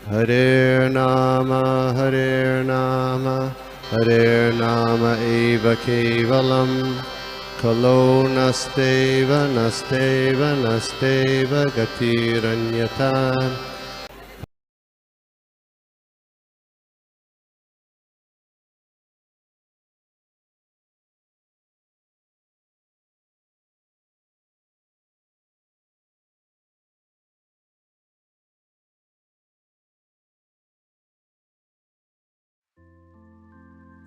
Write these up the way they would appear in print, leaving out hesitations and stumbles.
Hare Nama, Hare Nama eva kevalam, Kalo nasteva, nasteva, nasteva gatiranyata.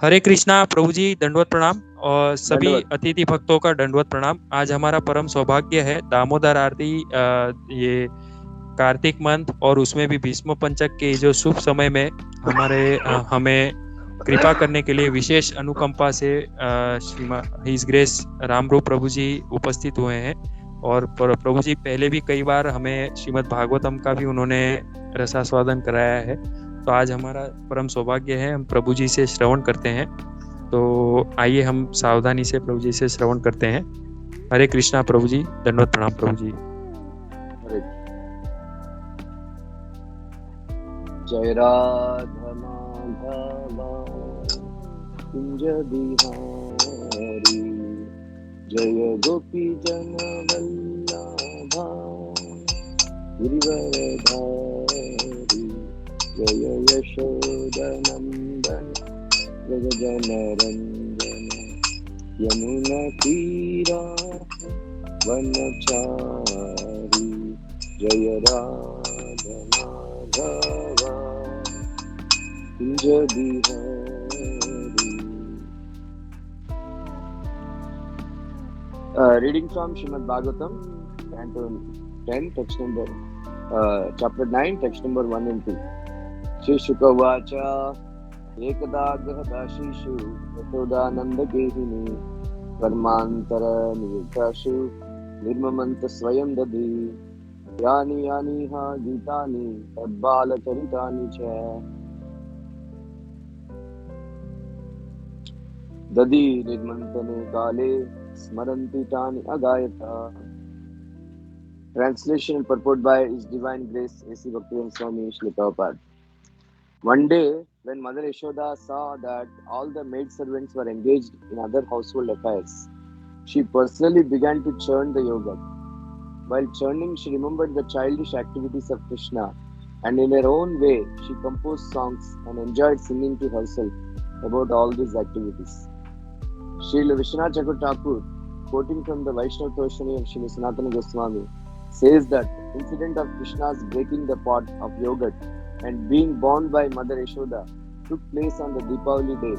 हरे कृष्णा प्रभु जी, दंडवत प्रणाम और सभी दंडवत। अतिथि भक्तों का दंडवत प्रणाम। आज हमारा परम सौभाग्य है दामोदर आरती ये कार्तिक मंथ और उसमें भी भीष्म पंचक के जो शुभ समय में हमें कृपा करने के लिए विशेष अनुकंपा से हिज ग्रेस रामरूप प्रभु जी उपस्थित हुए हैं। और प्रभु जी पहले भी कई बार हमें श्रीमद् भागवतम का भी उन्होंने रसास्वादन कराया है। तो आज हमारा परम सौभाग्य है, हम प्रभु जी से श्रवण करते हैं। तो आइए हम सावधानी से प्रभु जी से श्रवण करते हैं। हरे कृष्णा प्रभु जी, दंडवत प्रणाम प्रभु जी। जय राधा माधवा कुंज बिहारी, जय गोपी जन वल्लभा गिरिवरधारी, जय यशोदनंदन जय जनरंजन, यमुना तीरा वनचारी, जय Radha Madhava Kunj Bihari. Reading from Srimad Bhagavatam, Canto 10, text number, chapter 9, text number 1 and 2. Shri Shuka Vacha Ekada Grahadashishu Yatodananda Gehini Karmantara Nirtashu Nirmamanta Swayam Dadi Yani Yani Ha Gitani Tadbala Charitani Cha Dadi Nirmantane Kale Smaranti Tani Agayata. Translation and purport by His Divine Grace A.C. Bhaktivedanta Swami Srila Prabhupada. One day, when Mother Yashoda saw that all the maidservants were engaged in other household affairs, she personally began to churn the yogurt. While churning, she remembered the childish activities of Krishna, and in her own way, she composed songs and enjoyed singing to herself about all these activities. Srila Vishwanath Chakravarti Thakur, quoting from the Vaishnava Toshani of Srila Sanatana Goswami, says that incident of Krishna's breaking the pot of yogurt and being born by Mother Yashoda took place on the Deepavali day.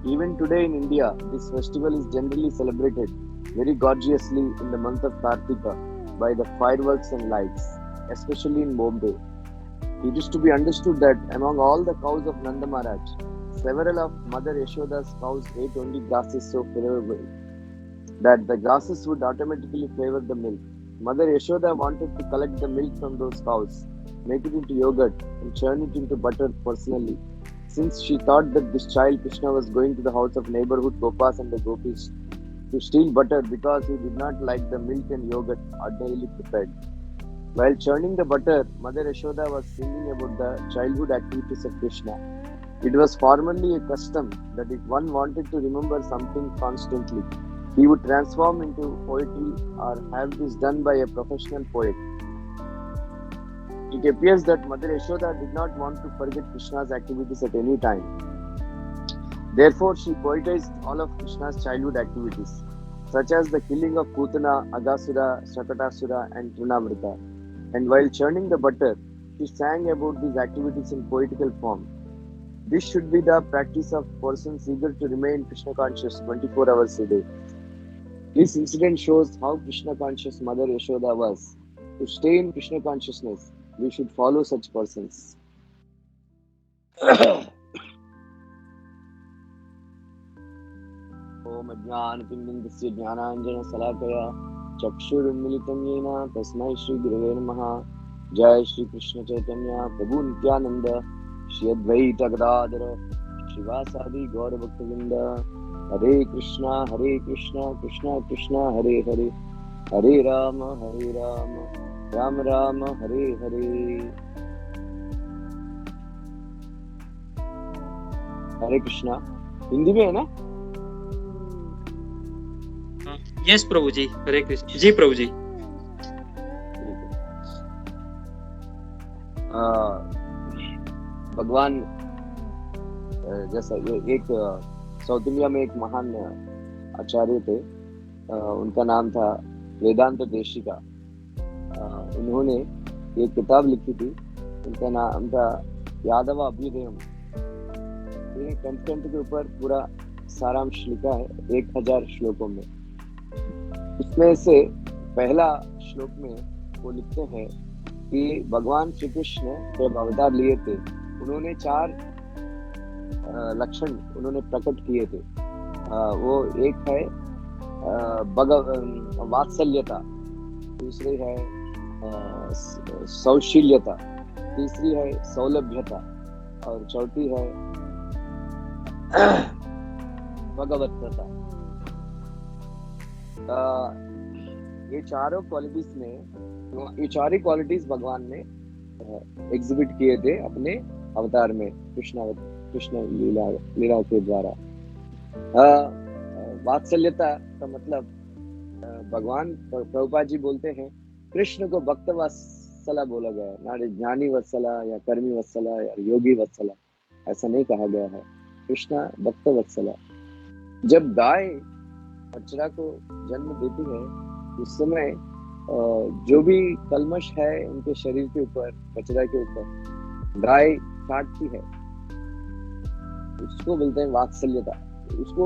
Even today in India, this festival is generally celebrated very gorgeously in the month of Kartika by the fireworks and lights, especially in Bombay. It is to be understood that among all the cows of Nanda Maharaj, several of Mother Yashoda's cows ate only grasses so favorable that the grasses would automatically flavor the milk. Mother Yashoda wanted to collect the milk from those cows, make it into yogurt, and churn it into butter personally, since she thought that this child Krishna was going to the house of neighborhood Gopas and the Gopis to steal butter because he did not like the milk and yogurt ordinarily prepared. While churning the butter, Mother Yashoda was singing about the childhood activities of Krishna. It was formerly a custom that if one wanted to remember something constantly, he would transform into poetry or have this done by a professional poet. It appears that Mother Yashoda did not want to forget Krishna's activities at any time. Therefore, she poetized all of Krishna's childhood activities, such as the killing of Putana, Agasura, Shakatasura, and Trinavrata. And while churning the butter, she sang about these activities in poetical form. This should be the practice of persons eager to remain Krishna conscious 24 hours a day. This incident shows how Krishna conscious Mother Yashoda was. To stay in Krishna consciousness, we should follow such persons. Om Ajnanatimindasya Jnananjana Salakaya Chakshurunmilitam Yena Tasmai Shri Gurave Namaha. Jai Shri Krishna Chaitanya Prabhu Nityananda Shri Advaita Gadadhara Shivasadi Gaura Bhaktavinda. Hare Krishna Krishna Krishna Hare Hare, Hare Rama Rama Rama Hare Hare. हरे कृष्णा। हिंदी में है ना? Yes प्रभु जी, हरे कृष्ण जी प्रभु जी। भगवान जैसा ये एक south India में एक महान आचार्य थे, उनका नाम था वेदांत देशिका। उन्होंने एक किताब लिखी थी, उनका नाम था यादव अभ्युदयम। ये कंटेंट के ऊपर पूरा सारांश लिखा है 1000 श्लोकों में। उसमें से पहला श्लोक में वो लिखते हैं कि भगवान श्री कृष्ण जब अवतार लिए थे, उन्होंने 4 लक्षण उन्होंने प्रकट किए थे। वो एक है वात्सल्यता, दूसरी है सौशील्यता, तीसरी है सौलभ्यता और चौथी है भगवत्ता। ये चारों क्वालिटीज में, ये चार ही क्वालिटीज भगवान ने एग्जिबिट किए थे अपने अवतार में, कृष्ण लीला के द्वारा। वात्सल्यता का मतलब भगवान प्रभुपाद जी बोलते हैं कृष्ण को भक्त वत्सला बोला गया है, ना ज्ञानी वत्सला या कर्मी वत्सला या योगी वत्सला, ऐसा नहीं कहा गया है। कृष्णा भक्त वत्सला। जब गाय बछड़ा को जन्म देती है, उस समय जो भी कलमश है उनके शरीर के ऊपर, बछड़ा के ऊपर गाय काटती है, उसको बोलते हैं वात्सल्यता। उसको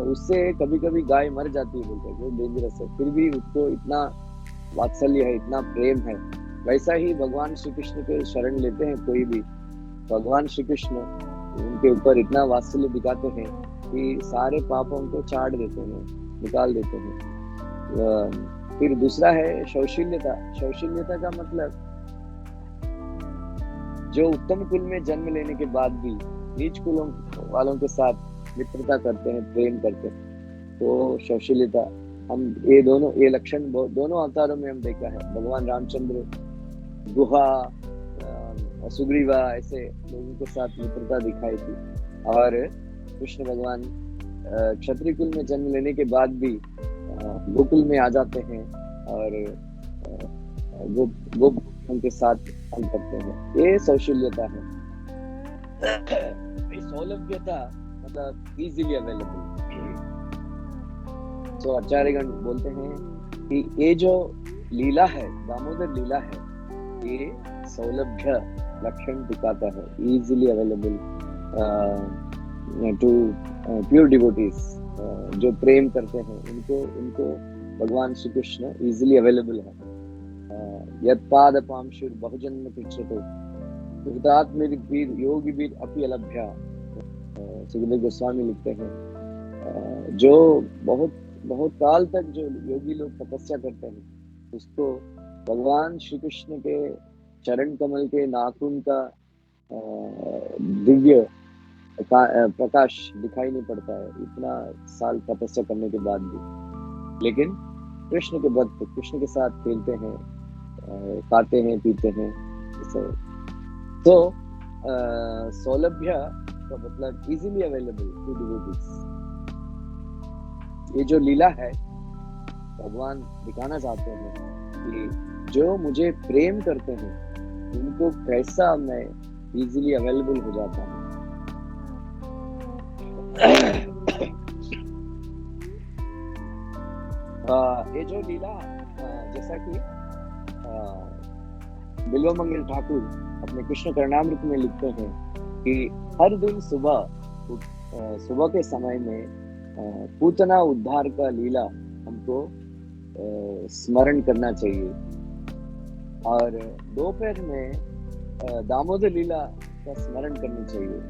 उससे कभी कभी गाय मर जाती है, बोलते हैं वो डेंजरस है, फिर भी उसको इतना वात्सल्य है, इतना प्रेम है। वैसा ही भगवान श्री कृष्ण के शरण लेते हैं कोई भी, भगवान श्री कृष्ण उनके ऊपर इतना वात्सल्य दिखाते हैं कि सारे पापों को चाट देते हैं, निकाल देते हैं। फिर दूसरा है शौशील्यता। शौशील्यता का मतलब जो उत्तम कुल में जन्म लेने के बाद भी नीच कुलों वालों के साथ मित्रता करते हैं, प्रेम करते हैं, तो शौशील्यता। हम ये लक्षण दोनों अवतारों में हम देखा है। भगवान रामचंद्र गुहा, सुग्रीवा ऐसे लोगों के साथ मित्रता दिखाई थी, और कृष्ण भगवान क्षत्रिय कुल में जन्म लेने के बाद भी गोकुल में आ जाते हैं और वो उनके साथ हम करते हैं। ये सौशील्यता है। सौलभ्यता मतलब इजीली अवेलेबल। तो आचार्यगण बोलते हैं कि ये जो लीला है, दामोदर लीला है, ये सौलभ्य लक्षण दिखाता है, easily available to pure devotees. जो प्रेम करते हैं उनको भगवान श्री कृष्ण इजीली अवेलेबल है। यत्पाद पांशुर बहुजन्म पृच्छते कृतात्मवीर योगिवीर अपि अलभ्या। सुखदेव गोस्वामी लिखते हैं जो बहुत काल तक जो योगी लोग तपस्या करते हैं, उसको भगवान श्री कृष्ण के चरण कमल के नाखून का दिव्य प्रकाश दिखाई नहीं पड़ता है, इतना साल तपस्या करने के बाद भी। लेकिन कृष्ण के भक्त कृष्ण के साथ खेलते हैं, खाते हैं, पीते हैं। तो सौलभ्य का मतलब इजीली अवेलेबल टू डिवोटीज। ये जो लीला है, भगवान दिखाना चाहते हैं कि जो मुझे प्रेम करते हैं उनको कैसा मैं इजीली अवेलेबल हो जाता हूँ। ये जो लीला, जैसा कि बिल्वमंगल ठाकुर अपने कृष्ण करणामृत में लिखते हैं कि हर दिन सुबह के समय में पूतना उद्धार का लीला हमको स्मरण करना चाहिए, और दोपहर में दामोदर लीला का स्मरण करना चाहिए,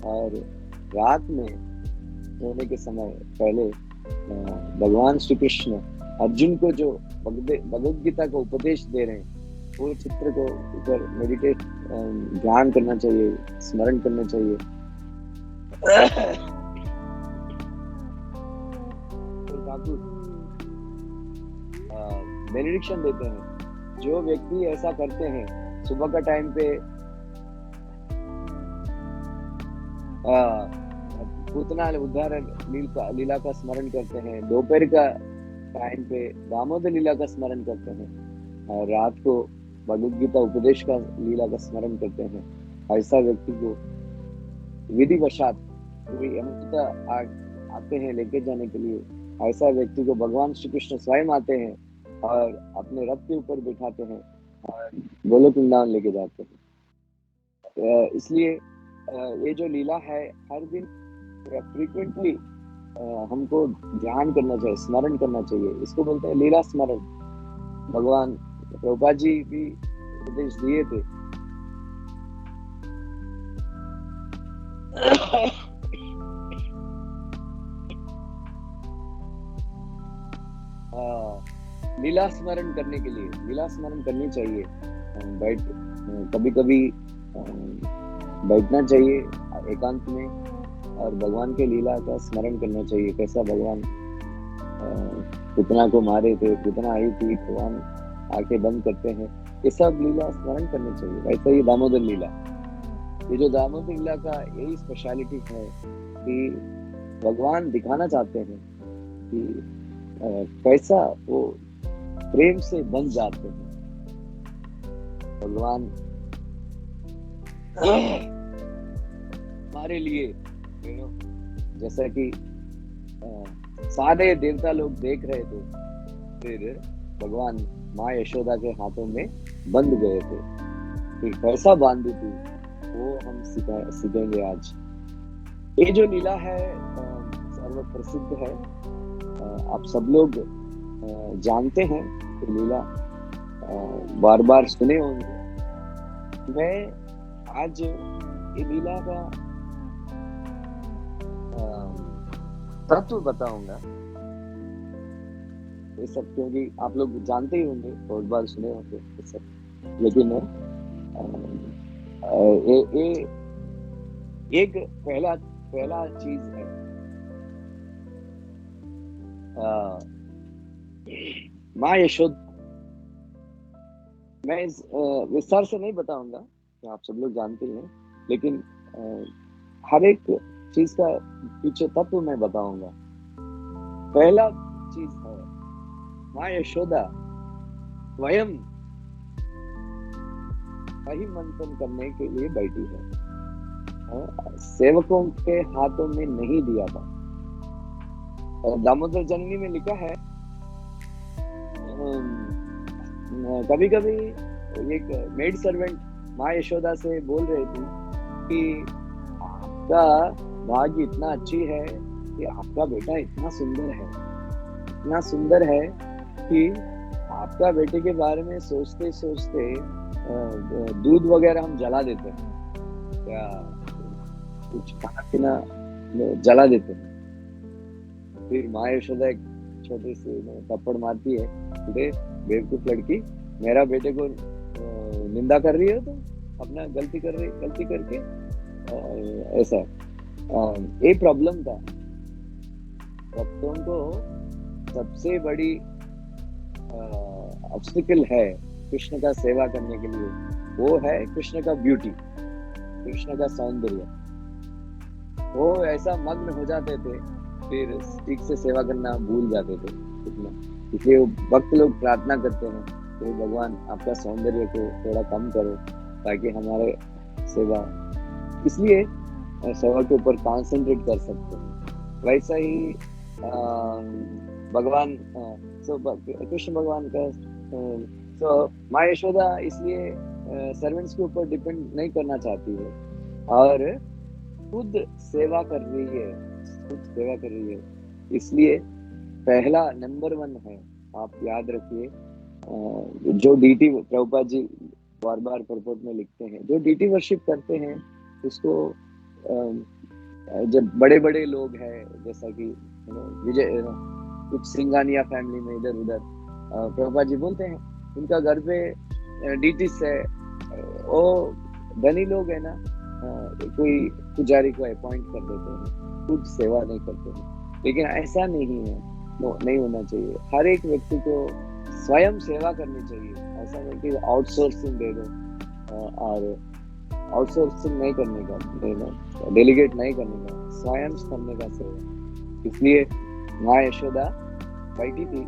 और रात में सोने के समय पहले भगवान श्री कृष्ण अर्जुन को जो भगवद गीता का उपदेश दे रहे हैं, वो चित्र को ऊपर मेडिटेट ध्यान करना चाहिए, स्मरण करना चाहिए। तो ठाकुर बेनेडिक्शन देते हैं, जो व्यक्ति ऐसा करते हैं सुबह का टाइम पे पूतना उदाहरण लीला का स्मरण करते हैं, दोपहर का टाइम पे दामोदर लीला का स्मरण करते हैं, और रात को भगवद गीता उपदेश का लीला का स्मरण करते हैं। ऐसा व्यक्ति को विधिवशात कोई अमृता आते हैं लेके जाने के लिए, ऐसा व्यक्ति को भगवान श्री कृष्ण स्वयं आते हैं और अपने रथ के ऊपर बिठाते हैं और गोलोक वृंदावन लेके जाते हैं। इसलिए ये जो लीला है हर दिन फ्रीक्वेंटली हमको ध्यान करना चाहिए, स्मरण करना चाहिए। इसको बोलते हैं लीला स्मरण। भगवान प्रभुपाद जी भी उपदेश दिए थे। लीला स्मरण करने के लिए लीला स्मरण करनी चाहिए। कभी कभी बैठना चाहिए एकांत में और भगवान के लीला का स्मरण करना चाहिए। कैसा भगवान पुतना को मारे थे, पुतना आई थी, भगवान आंखें बंद करते हैं, ये सब लीला स्मरण करनी चाहिए। वैसे ही दामोदर लीला, ये जो दामोदर लीला का यही स्पेशलिटी है कि भगवान दिखाना चाहते हैं कि कैसा वो प्रेम से बन जाते हैं। भगवान हमारे लिए जैसा कि सारे देवता लोग देख रहे थे, फिर भगवान माँ यशोदा के हाथों में बंध गए थे, फिर कैसा बांधी थी वो हम सीखेंगे आज। ये जो लीला है सर्व प्रसिद्ध है, आप सब लोग जानते हैं कि लीला बार बार सुने होंगे। मैं आज ये लीला का तत्व बताऊंगा, ये सब क्योंकि आप लोग जानते ही होंगे, बहुत बार सुने होंगे ये सब। लेकिन एक पहला चीज है, माँ यशोदा। मैं विस्तार से नहीं बताऊंगा कि आप सब लोग जानते हैं, लेकिन हर एक चीज का पीछे तत्व मैं बताऊंगा। पहला चीज है माँ यशोदा स्वयं वही मंथन करने के लिए बैठी है, सेवकों के हाथों में नहीं दिया था। दामोदर जननी में लिखा है, कभी कभी एक मेड सर्वेंट माँ यशोदा से बोल रही थी कि आपका भाग्य इतना अच्छी है कि आपका बेटा इतना सुंदर है कि आपका बेटे के बारे में सोचते सोचते दूध वगैरह हम जला देते हैं, या कुछ खाना पीना जला देते हैं। फिर माँ यशोदा एक छोटे से थप्पड़ मारती है, बेवकूफ लड़की, मेरा बेटे को निंदा कर रही हो तो अपना गलती करके ऐसा। ये प्रॉब्लम था भक्तों को। सबसे बड़ी ऑब्स्टिकल है कृष्ण का सेवा करने के लिए, वो है कृष्ण का ब्यूटी, कृष्ण का सौंदर्य। वो ऐसा मग्न हो जाते थे, फिर ठीक से सेवा करना भूल जाते थे। इसलिए वो भक्त लोग प्रार्थना करते हैं कि भगवान आपका सौंदर्य को थोड़ा कम करो ताकि हमारे सेवा, इसलिए सेवा के ऊपर कंसंट्रेट कर सकते हैं। वैसा ही भगवान कृष्ण भगवान का माँ यशोदा इसलिए सर्वेंट्स के ऊपर डिपेंड नहीं करना चाहती है और खुद सेवा कर रही है। इसलिए पहला नंबर 1 है, आप याद रखिए, जो डीटी प्रभुपाद जी बार बार परपोर्ट में लिखते हैं, जो डीटी वर्शिप करते हैं उसको जब बड़े बड़े लोग हैं जैसा कि विजय कुछ सिंगानिया फैमिली में इधर उधर प्रभुपाद जी बोलते हैं उनका घर पे डीटी है, वो धनी लोग है ना, कोई पुजारी को अपॉइंट कर देते हैं, खुद सेवा नहीं करते हैं। लेकिन ऐसा नहीं है, नहीं होना चाहिए। हर एक व्यक्ति को स्वयं सेवा करनी चाहिए। ऐसा नहीं कि आउटसोर्सिंग दे दो और आउटसोर्सिंग नहीं करने का, डेलीगेट नहीं करने का, स्वयं करने का सेवा। इसलिए माँ यशोदा बैठी थी।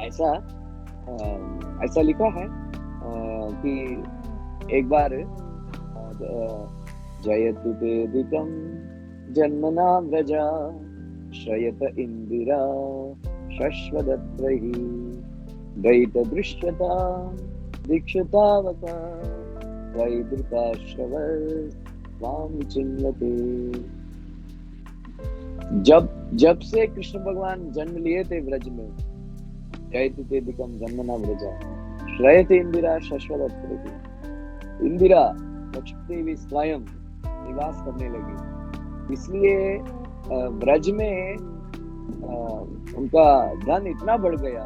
ऐसा ऐसा लिखा है कि एक बार जयतु वेदिकं जन्मना व्रजा श्रयत इंदिरा शश्वदत्तहि दयित दृश्यता दीक्षितावका वैदृताश्रवः स्वामी चिन्वते। जब से कृष्ण भगवान जन्म लिए थे व्रज में, जयतु वेदिकं जन्मना व्रजा श्रयत इंदिरा शश्वदत्तहि, इंदिरा लक्ष्मी देवी स्वयं निवास करने लगी। इसलिए ब्रज में उनका धन इतना बढ़ गया,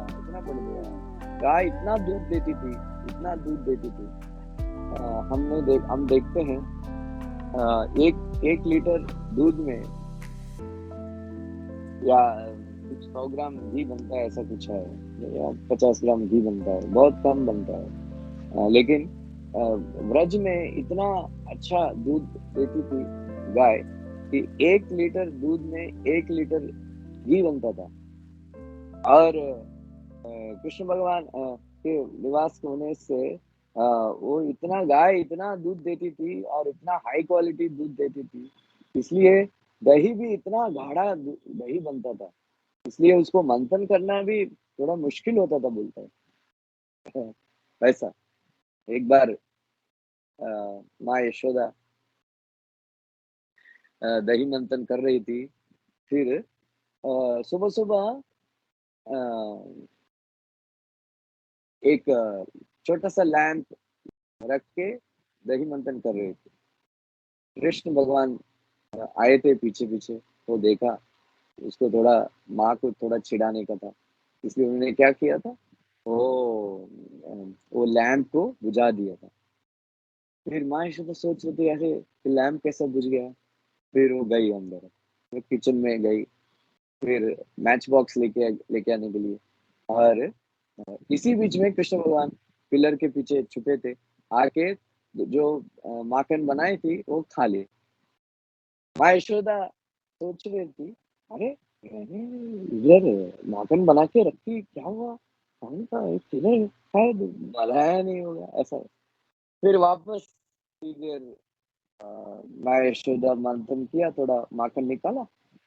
गाय इतना दूध देती थी। हम देखते हैं एक लीटर दूध में या कुछ 100 ग्राम घी बनता है, ऐसा कुछ है, या 50 ग्राम घी बनता है, बहुत कम बनता है। लेकिन व्रज में इतना अच्छा दूध देती थी गाय कि 1 लीटर दूध में 1 लीटर घी बनता था। और कृष्ण भगवान के निवास होने से वो गाय इतना दूध देती थी और इतना हाई क्वालिटी दूध देती थी, इसलिए दही भी इतना गाढ़ा दही बनता था। इसलिए उसको मंथन करना भी थोड़ा मुश्किल होता था, बोलता है। वैसा एक बार माँ यशोदा दही मंथन कर रही थी। फिर सुबह सुबह एक छोटा सा लैंप रख के दही मंथन कर रही थी। कृष्ण भगवान आए थे पीछे पीछे, वो देखा, उसको थोड़ा माँ को थोड़ा चिढ़ाने का था, इसलिए उन्होंने क्या किया था, वो लैंप को बुझा दिया था। फिर माँ यशोदा सोच रही थी अरे लैंप कैसा बुझ गया। फिर वो गई अंदर, वो किचन में गई, फिर मैच बॉक्स लेके आने के लिए। और इसी बीच में कृष्ण भगवान पिलर के पीछे छुपे थे, आके जो माखन बनाई थी वो खा लिए। माँ यशोदा सोच रही थी अरे इधर माखन बना के रखी, क्या हुआ, कौन सा किधर, शायद बनाया नहीं होगा ऐसा। फिर वापस फिर माँ यशोदा मंथन किया, थोड़ा माखन निकाला,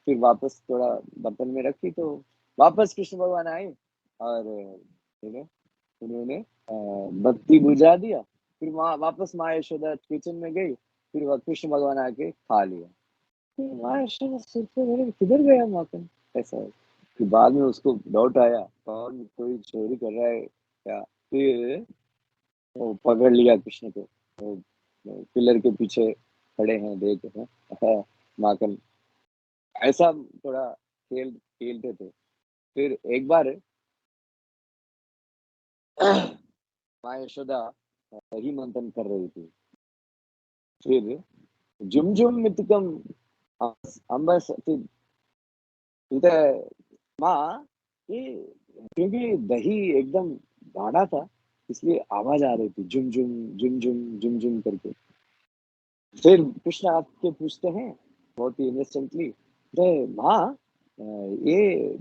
फिर वापस थोड़ा बर्तन में रखी, तो वापस कृष्ण भगवान आए और उन्होंने बत्ती बुझा दिया। फिर वापस माँ यशोदा किचन में गई, फिर कृष्ण भगवान आके खा लिया। फिर माँ यशोदा सोचते रहे किधर गया माखन, ऐसा है। फिर बाद में उसको डाउट आया कौन कोई चोरी कर रहा है क्या। फिर वो पकड़ लिया कृष्ण को, वो पिलर के पीछे खड़े हैं, देख हैं माखन, ऐसा थोड़ा खेलते थे। फिर एक बार माँ यशोदा दही मंथन कर रही थी। फिर झुम झुम मितकम अंबर इधर माँ, ये क्योंकि दही एकदम गाढ़ा था, इसलिए आवाज आ रही थी झुम झुम झुम झुम झुम झुम करके। फिर कृष्ण आपके पूछते हैं बहुत ही इनोसेंटली, अरे माँ ये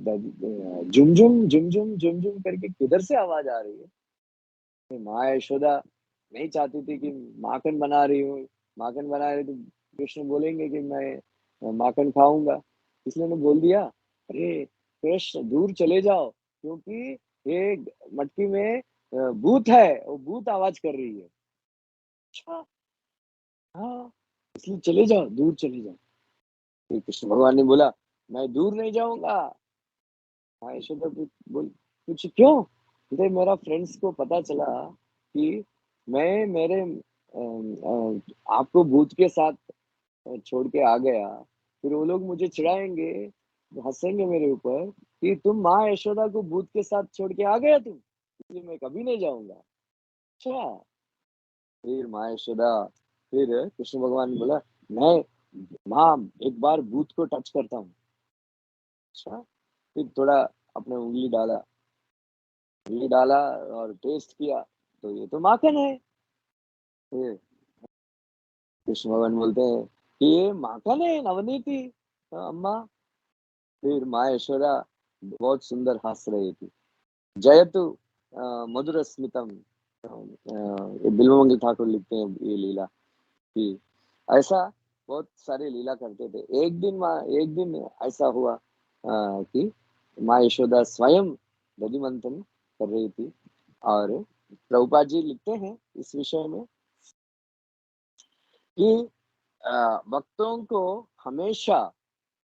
झुम झुम झुम झुम झुम झुम करके किधर से आवाज आ रही है। फिर माँ यशोदा नहीं चाहती थी कि माखन बना रही हूँ, माखन बना रही तो कृष्ण बोलेंगे कि मैं माखन खाऊंगा, इसलिए उन्होंने बोल दिया अरे कृष्ण दूर चले जाओ, क्योंकि ये मटकी में भूत है, वो भूत आवाज कर रही है। अच्छा, हाँ, इसलिए चले जाओ, दूर चले जाओ। फिर कृष्ण भगवान ने बोला मैं दूर नहीं जाऊंगा। हाँ यशोदा बोल पूछी क्यों। बोले मेरा फ्रेंड्स को पता चला कि मैं मेरे आपको भूत के साथ छोड़ के आ गया, फिर वो लोग मुझे चिढ़ाएंगे, हंसेंगे मेरे ऊपर कि तुम माँ यशोदा को भूत के साथ छोड़ के आ गया तुम, इसलिए मैं कभी नहीं जाऊंगा। अच्छा, फिर माँ यशोदा, फिर कृष्ण भगवान ने बोला मैं माँ एक बार भूत को टच करता हूँ। अच्छा, फिर थोड़ा अपने उंगली डाला और टेस्ट किया, तो ये तो माखन है। फिर कृष्ण भगवान बोलते हैं कि ये माखन है नवनीति अम्मा। फिर माँ यशोदा बहुत सुंदर हंस रही थी। जयतु मधुर स्मितम। ये बिल्वमंगल ठाकुर लिखते हैं ये लीला कि ऐसा बहुत सारे लीला करते थे। एक दिन ऐसा हुआ कि माँ यशोदा स्वयं दधि मंथन कर रही थी। और प्रभुपाद जी लिखते हैं इस विषय में कि भक्तों को हमेशा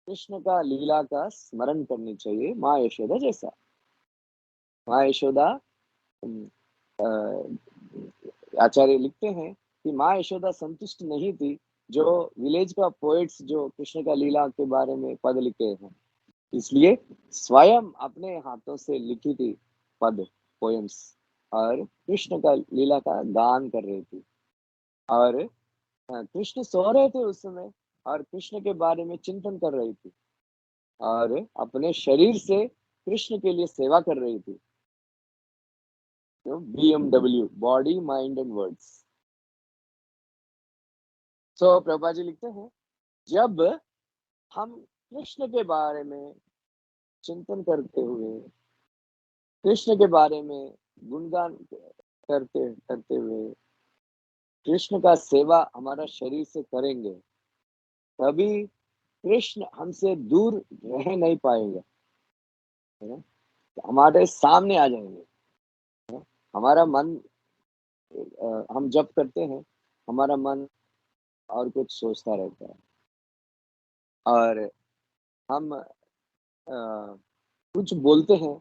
कृष्ण का लीला का स्मरण करनी चाहिए माँ यशोदा जैसा। माँ यशोदा आचार्य लिखते हैं कि माँ यशोदा संतुष्ट नहीं थी जो विलेज का पोएट्स जो कृष्ण का लीला के बारे में पद लिखे हैं, इसलिए स्वयं अपने हाथों से लिखी थी पद पोएम्स और कृष्ण का लीला का गान कर रही थी। और कृष्ण सो रहे थे उस समय और कृष्ण के बारे में चिंतन कर रही थी और अपने शरीर से कृष्ण के लिए सेवा कर रही थी। BMW, body mind and words. So Prabha ji लिखते हैं जब हम कृष्ण के बारे में चिंतन करते हुए कृष्ण के बारे में गुणगान करते करते हुए कृष्ण का सेवा हमारा शरीर से करेंगे, तभी कृष्ण हमसे दूर रह नहीं पाएंगे, है ना? हमारे सामने आ जाएंगे। हमारा मन हम जब करते हैं हमारा मन और कुछ सोचता रहता है और हम कुछ बोलते हैं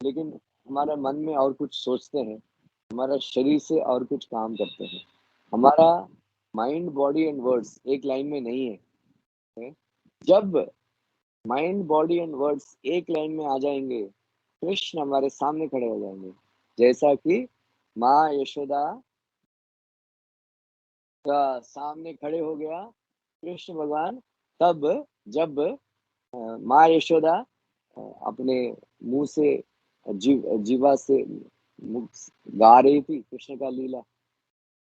लेकिन हमारा मन में और कुछ सोचते हैं, हमारा शरीर से और कुछ काम करते हैं। हमारा माइंड बॉडी एंड वर्ड्स एक लाइन में नहीं है। जब माइंड बॉडी एंड वर्ड्स एक लाइन में आ जाएंगे कृष्ण हमारे सामने खड़े हो जाएंगे। जैसा कि माँ यशोदा का सामने खड़े हो गया कृष्ण भगवान, तब जब माँ यशोदा अपने मुंह से जीवा से गा रही थी कृष्ण का लीला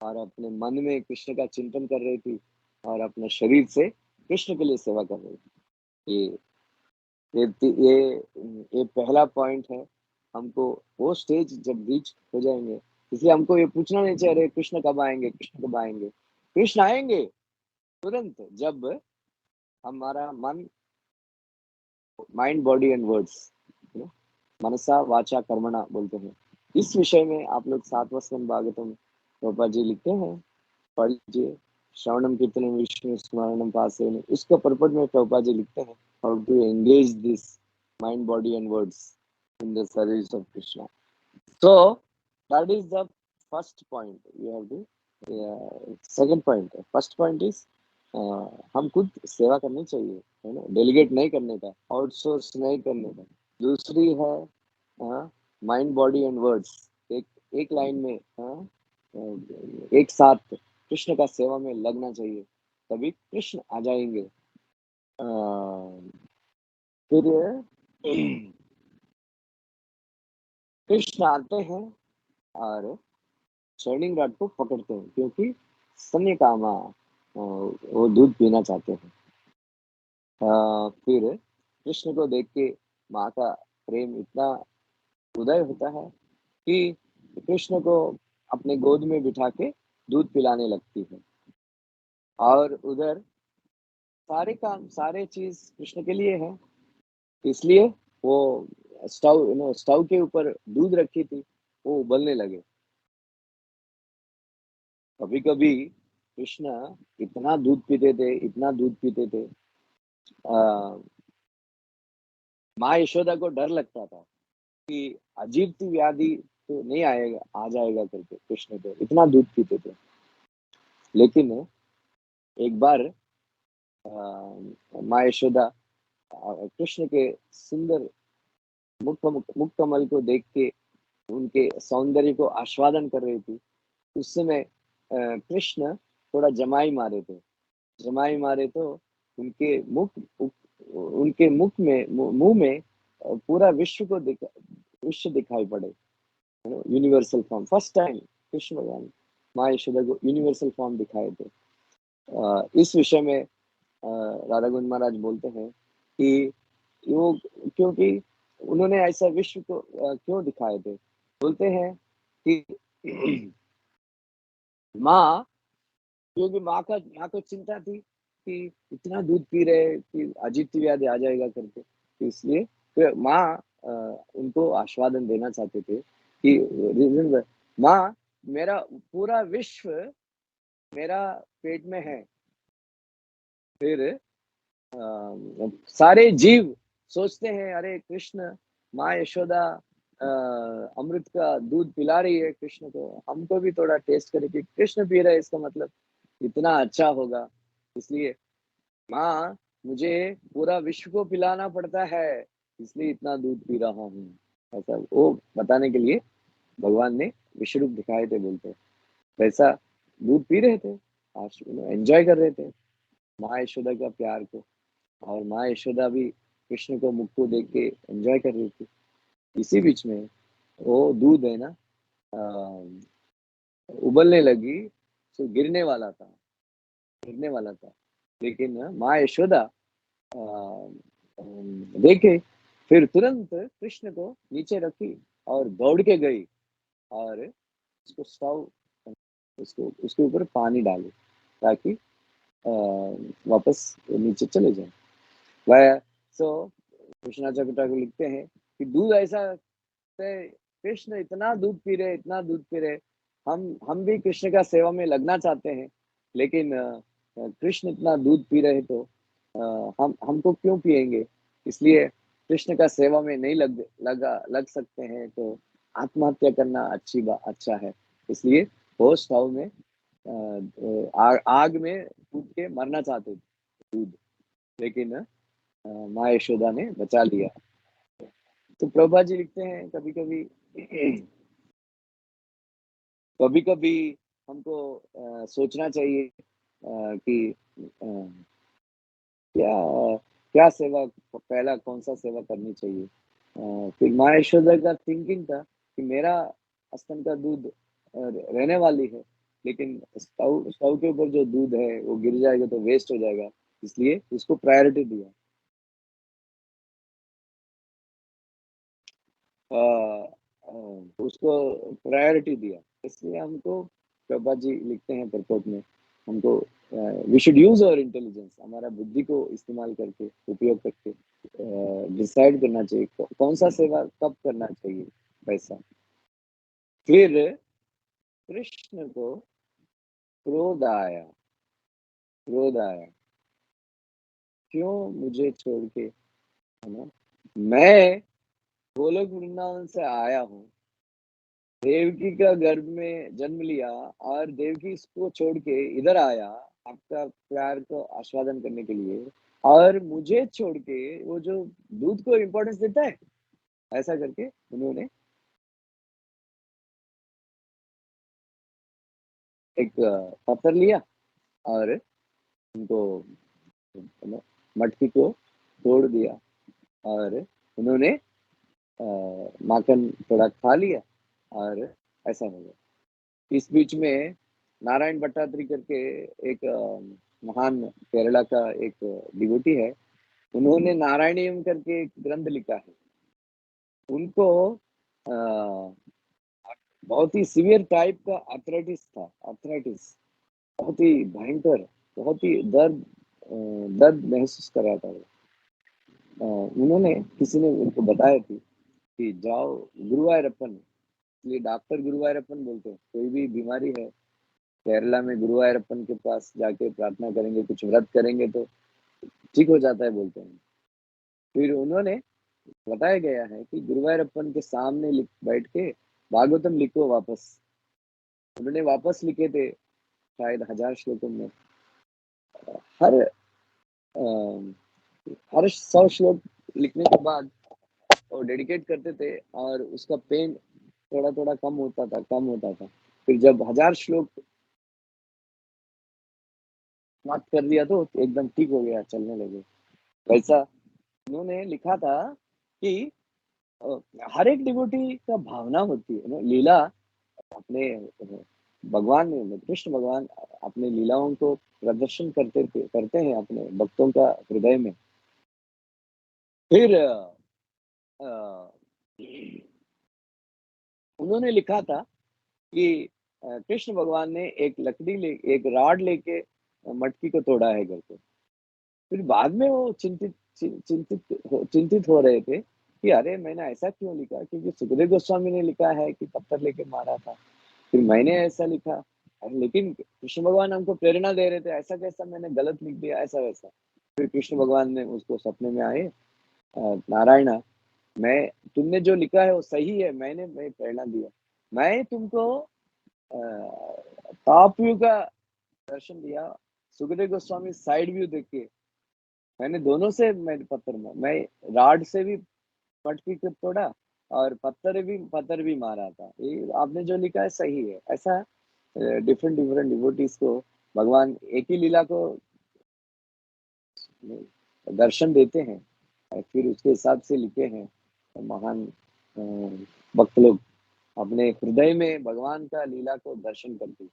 और अपने मन में कृष्ण का चिंतन कर रही थी और अपने शरीर से कृष्ण के लिए सेवा कर रही थी। ये पहला पॉइंट है। हमको वो स्टेज जब रीच हो जाएंगे, इसलिए हमको ये पूछना नहीं चाहिए अरे कृष्ण कब आएंगे, कृष्ण कब आएंगे। कृष्ण आएंगे तुरंत जब हमारा मन माइंड बॉडी एंड वर्ड्स मनसा वाचा कर्मणा बोलते हैं। इस विषय में आप लोग 7वां स्कंद भागवतम प्रभुपाद जी लिखते हैं, पढ़ लीजिए। श्रवणम कीर्तनम विष्णु स्मरणम पासे में उसका पर्पट में प्रभुपाद जी लिखते हैं how to engage this mind body and words in the service of Krishna. So that is the first point you have to second point, first point is हम खुद सेवा करनी चाहिए, है ना, डेलीगेट नहीं करने का, आउटसोर्स नहीं करने का। दूसरी है माइंड बॉडी एंड वर्ड्स एक लाइन में एक साथ कृष्ण का सेवा में लगना चाहिए, तभी कृष्ण आ जाएंगे। फिर कृष्ण आते हैं और चर्निंग रॉड को पकड़ते हैं क्योंकि स्तन्य कामा वो दूध पीना चाहते हैं। फिर कृष्ण को देख के माँ का प्रेम इतना उदय होता है कि कृष्ण को अपने गोद में बिठा के दूध पिलाने लगती है और उधर सारे काम सारे चीज कृष्ण के लिए है, इसलिए वो स्टव के ऊपर दूध रखी थी, वो उबलने लगे। कभी कभी कृष्ण इतना दूध पीते थे, इतना दूध पीते थे, माँ यशोदा को डर लगता था कि अजीब सी व्याधि तो नहीं आएगा आ जाएगा करके कृष्ण को, इतना दूध पीते थे। लेकिन एक बार माँ यशोदा कृष्ण के सुंदर मुख कमल को देख के उनके सौंदर्य को आस्वादन कर रही थी। उस समय कृष्ण थोड़ा जमाई मारे तो उनके मुख में मुंह में पूरा विश्व दिखाई पड़े, universal form first time Krishna भगवान माँ यशोदा को यूनिवर्सल फॉर्म दिखाए थे। इस विषय में राधा गोविंद महाराज बोलते हैं कि वो क्योंकि उन्होंने ऐसा विश्व को क्यों दिखाए थे। बोलते हैं कि माँ, क्योंकि माँ को चिंता थी कि इतना दूध पी रहे कि अजीब व्याधि आ जाएगा करके, तो इसलिए फिर माँ उनको आश्वासन देना चाहते थे कि रीजन माँ, मेरा पूरा विश्व मेरा पेट में है। फिर सारे जीव सोचते हैं अरे कृष्ण, माँ यशोदा अमृत का दूध पिला रही है कृष्ण को, हमको भी थोड़ा टेस्ट करे कि कृष्ण पी रहे, इसका मतलब इतना अच्छा होगा। इसलिए माँ, मुझे पूरा विश्व को पिलाना पड़ता है, इसलिए इतना दूध पी रहा हूँ। ऐसा वो बताने के लिए भगवान ने विश्व रूप दिखाए थे। बोलते वैसा दूध पी रहे थे, एंजॉय कर रहे थे माँ यशोदा का प्यार को, और माँ यशोदा भी कृष्ण को मुख को देख के एंजॉय कर रही थी। इसी बीच में वो दूध है ना उबलने लगी, तो गिरने वाला था। लेकिन माँ यशोदा देखे, फिर तुरंत कृष्ण को नीचे रखी और दौड़ के गई और उसको स्टव उसको उसके ऊपर पानी डाली ताकि वापस नीचे चले जाए। वह सो कृष्णाचार्य ठाकुर लिखते हैं कि दूध ऐसा है, कृष्ण इतना दूध पी रहे, इतना दूध पी रहे, हम भी कृष्ण का सेवा में लगना चाहते हैं, लेकिन कृष्ण इतना दूध पी रहे तो हम हमको क्यों पिएंगे। इसलिए कृष्ण का सेवा में नहीं लग सकते हैं तो आत्महत्या करना अच्छा है। इसलिए वो स्टव में आग में कूद के मरना चाहते थे दूध, लेकिन माँ यशोदा ने बचा लिया। तो प्रभा जी लिखते हैं कभी कभी हमको सोचना चाहिए कि क्या क्या सेवा, पहला कौन सा सेवा करनी चाहिए। फिर माँ यशोदा का थिंकिंग था कि मेरा स्तन का दूध रहने वाली है, लेकिन स्टव स्टव के ऊपर जो दूध है वो गिर जाएगा तो वेस्ट हो जाएगा, इसलिए उसको प्रायोरिटी दिया। उसको प्रायोरिटी दिया। इसलिए हमको प्रभा जी लिखते हैं प्रकोप में, हमको we should use our intelligence, हमारा बुद्धि को इस्तेमाल करके, उपयोग करके डिसाइड करना चाहिए कौन सा सेवा कब करना चाहिए वैसा। फिर कृष्ण को क्रोध आया, क्यों मुझे छोड़ के, है ना, मैं गोलोक वृंदावन से आया हूँ, देवकी का गर्भ में जन्म लिया और देवकी इसको छोड़ के इधर आया आपका प्यार को आस्वादन करने के लिए, और मुझे छोड़ के वो जो दूध को इम्पोर्टेंस देता है, ऐसा करके उन्होंने एक पत्थर लिया और उनको मटकी को तोड़ दिया और उन्होंने माखन थोड़ा खा लिया और ऐसा हो गया। इस बीच में नारायण भट्टात्री करके एक महान केरला का एक डिवोटी है, उन्होंने नारायणीयम करके एक ग्रंथ लिखा है। उनको बहुत ही सीवियर टाइप का आर्थराइटिस बहुत ही भयंकर, बहुत ही दर्द महसूस कर रहा था वो। उन्होंने किसी ने उनको बताया थी कि जाओ गुरुवायूरप्पन, इसलिए डॉक्टर गुरुवायूरप्पन बोलते हैं, कोई भी बीमारी है केरला में गुरुवायूरप्पन के पास जाके प्रार्थना करेंगे, कुछ व्रत करेंगे तो ठीक हो जाता है बोलते हैं। फिर उन्होंने बताया गया है कि गुरुवायूरप्पन के सामने बैठ के भागवतम लिखो वापस। उन्होंने वापस लिखे थे शायद 1000 श्लोकों में। हर हर 100 श्लोक लिखने के बाद वो डेडिकेट करते थे और उसका पेन थोड़ा थोड़ा कम होता था। फिर जब 1000 श्लोक समाप्त कर दिया तो एकदम ठीक हो गया, चलने लगे। वैसा उन्होंने लिखा था कि अ, हर एक डिवोटी का भावना होती है ना, लीला अपने भगवान ने, कृष्ण भगवान अपने लीलाओं को प्रदर्शन करते हैं अपने भक्तों का हृदय में। फिर अ, उन्होंने लिखा था कि कृष्ण भगवान ने एक रॉड लेके मटकी को तोड़ा है घर पे। फिर बाद में वो चिंतित हो रहे थे कि अरे मैंने ऐसा क्यों लिखा, क्योंकि सुखदेव गोस्वामी ने लिखा है कि पत्थर लेके मारा था, फिर मैंने ऐसा लिखा। लेकिन कृष्ण भगवान हमको प्रेरणा दे रहे थे, ऐसा कैसा मैंने गलत लिख दिया, ऐसा वैसा। फिर कृष्ण भगवान ने उसको सपने में आए, नारायणा, मैं तुमने जो लिखा है वो सही है, मैं प्रेरणा दिया, मैं तुमको टॉप व्यू का दर्शन दिया, सुखदेव गोस्वामी साइड व्यू देख के, मैंने दोनों से मैं पत्थर में, मैं राड से भी मटकी को तोड़ा और पत्थर भी मारा था। ये आपने जो लिखा है सही है। ऐसा डिफरेंट डिफरेंट डिवोटीज को भगवान एक ही लीला को दर्शन देते हैं और फिर उसके हिसाब से लिखे हैं। महान भक्त लोग अपने हृदय में भगवान का लीला को दर्शन करते हैं।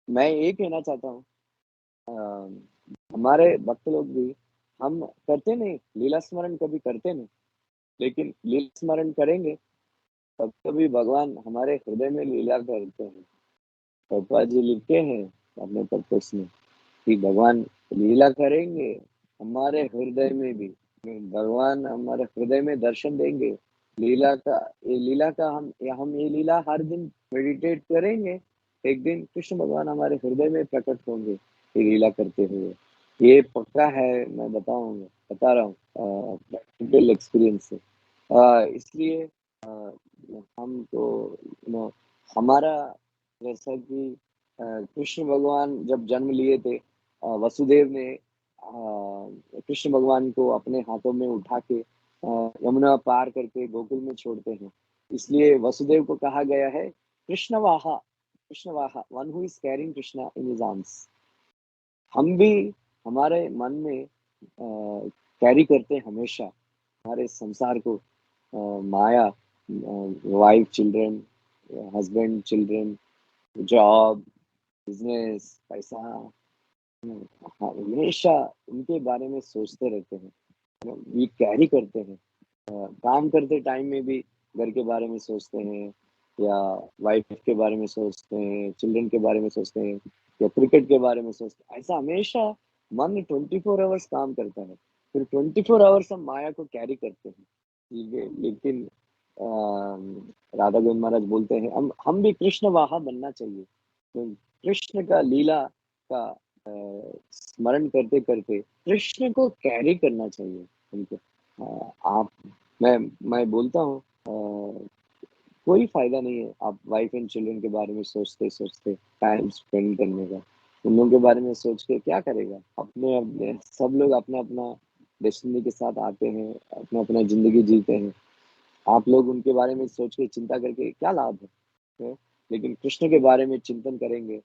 मैं ये कहना चाहता हूँ, हमारे भक्त लोग भी, हम करते नहीं लीला स्मरण, कभी करते नहीं, लेकिन लीला स्मरण करेंगे तब कभी भगवान हमारे हृदय में लीला करते हैं। पपा जी लिखते हैं अपने पत्रोस में कि भगवान लीला करेंगे हमारे हृदय में भी, भगवान हमारे हृदय में दर्शन देंगे। लीला का हम ये लीला हर दिन मेडिटेट करेंगे, एक दिन कृष्ण भगवान हमारे हृदय में प्रकट होंगे ये लीला करते हुए। ये पक्का है, मैं बता रहा हूँ प्रैक्टिकल एक्सपीरियंस से। इसलिए हम तो हमारा, जैसा कि कृष्ण भगवान जब जन्म लिए थे, वसुदेव ने कृष्ण भगवान को अपने हाथों में उठा के यमुना पार करके गोकुल में छोड़ते हैं। इसलिए वसुदेव को कहा गया है Krishnavaha, one who is carrying Krishna in his arms. हम भी हमारे मन में कैरी करते हैं हमेशा हमारे संसार को, माया, wife children, husband children, job, business, पैसा, हमेशा उनके बारे में सोचते रहते हैं, ये कैरी करते हैं। काम करते टाइम में भी घर के बारे में सोचते हैं, या वाइफ के बारे में सोचते हैं, चिल्ड्रन के बारे में सोचते हैं, या क्रिकेट के बारे में सोचते हैं। ऐसा हमेशा मन 24 आवर्स काम करता है, फिर 24 आवर्स हम माया को कैरी करते हैं। ठीक है, लेकिन राधा गोविंद महाराज बोलते हैं हम भी कृष्ण वाहा बनना चाहिए। तो कृष्ण का लीला का स्मरण करते करते कृष्ण को कैरी करना चाहिए उनको। आप मैं बोलता हूँ, कोई फायदा नहीं है आप वाइफ एंड चिल्ड्रन के बारे में सोचते सोचते टाइम स्पेंड करने का। उन लोगों के बारे में सोच के क्या करेगा? अपने अपने सब लोग अपना अपना डेस्टिनी के साथ आते हैं, अपना अपना जिंदगी जीते हैं। आप लोग उनके बारे में सोच के चिंता करके क्या लाभ है? लेकिन कृष्ण के बारे में चिंतन करेंगे,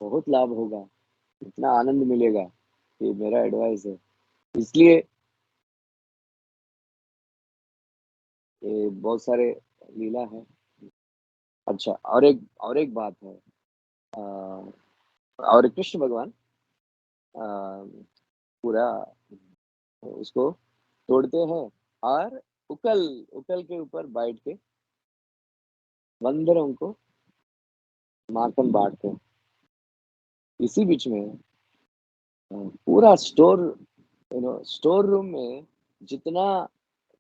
बहुत लाभ होगा, इतना आनंद मिलेगा। ये मेरा एडवाइस है। इसलिए ये बहुत सारे लीला है। अच्छा, और एक बात है, अ, और कृष्ण भगवान अ, पूरा उसको तोड़ते हैं और उकल उकल के ऊपर बैठ के बंदरों को माखन बांटते हैं। इसी बीच में पूरा स्टोर रूम में जितना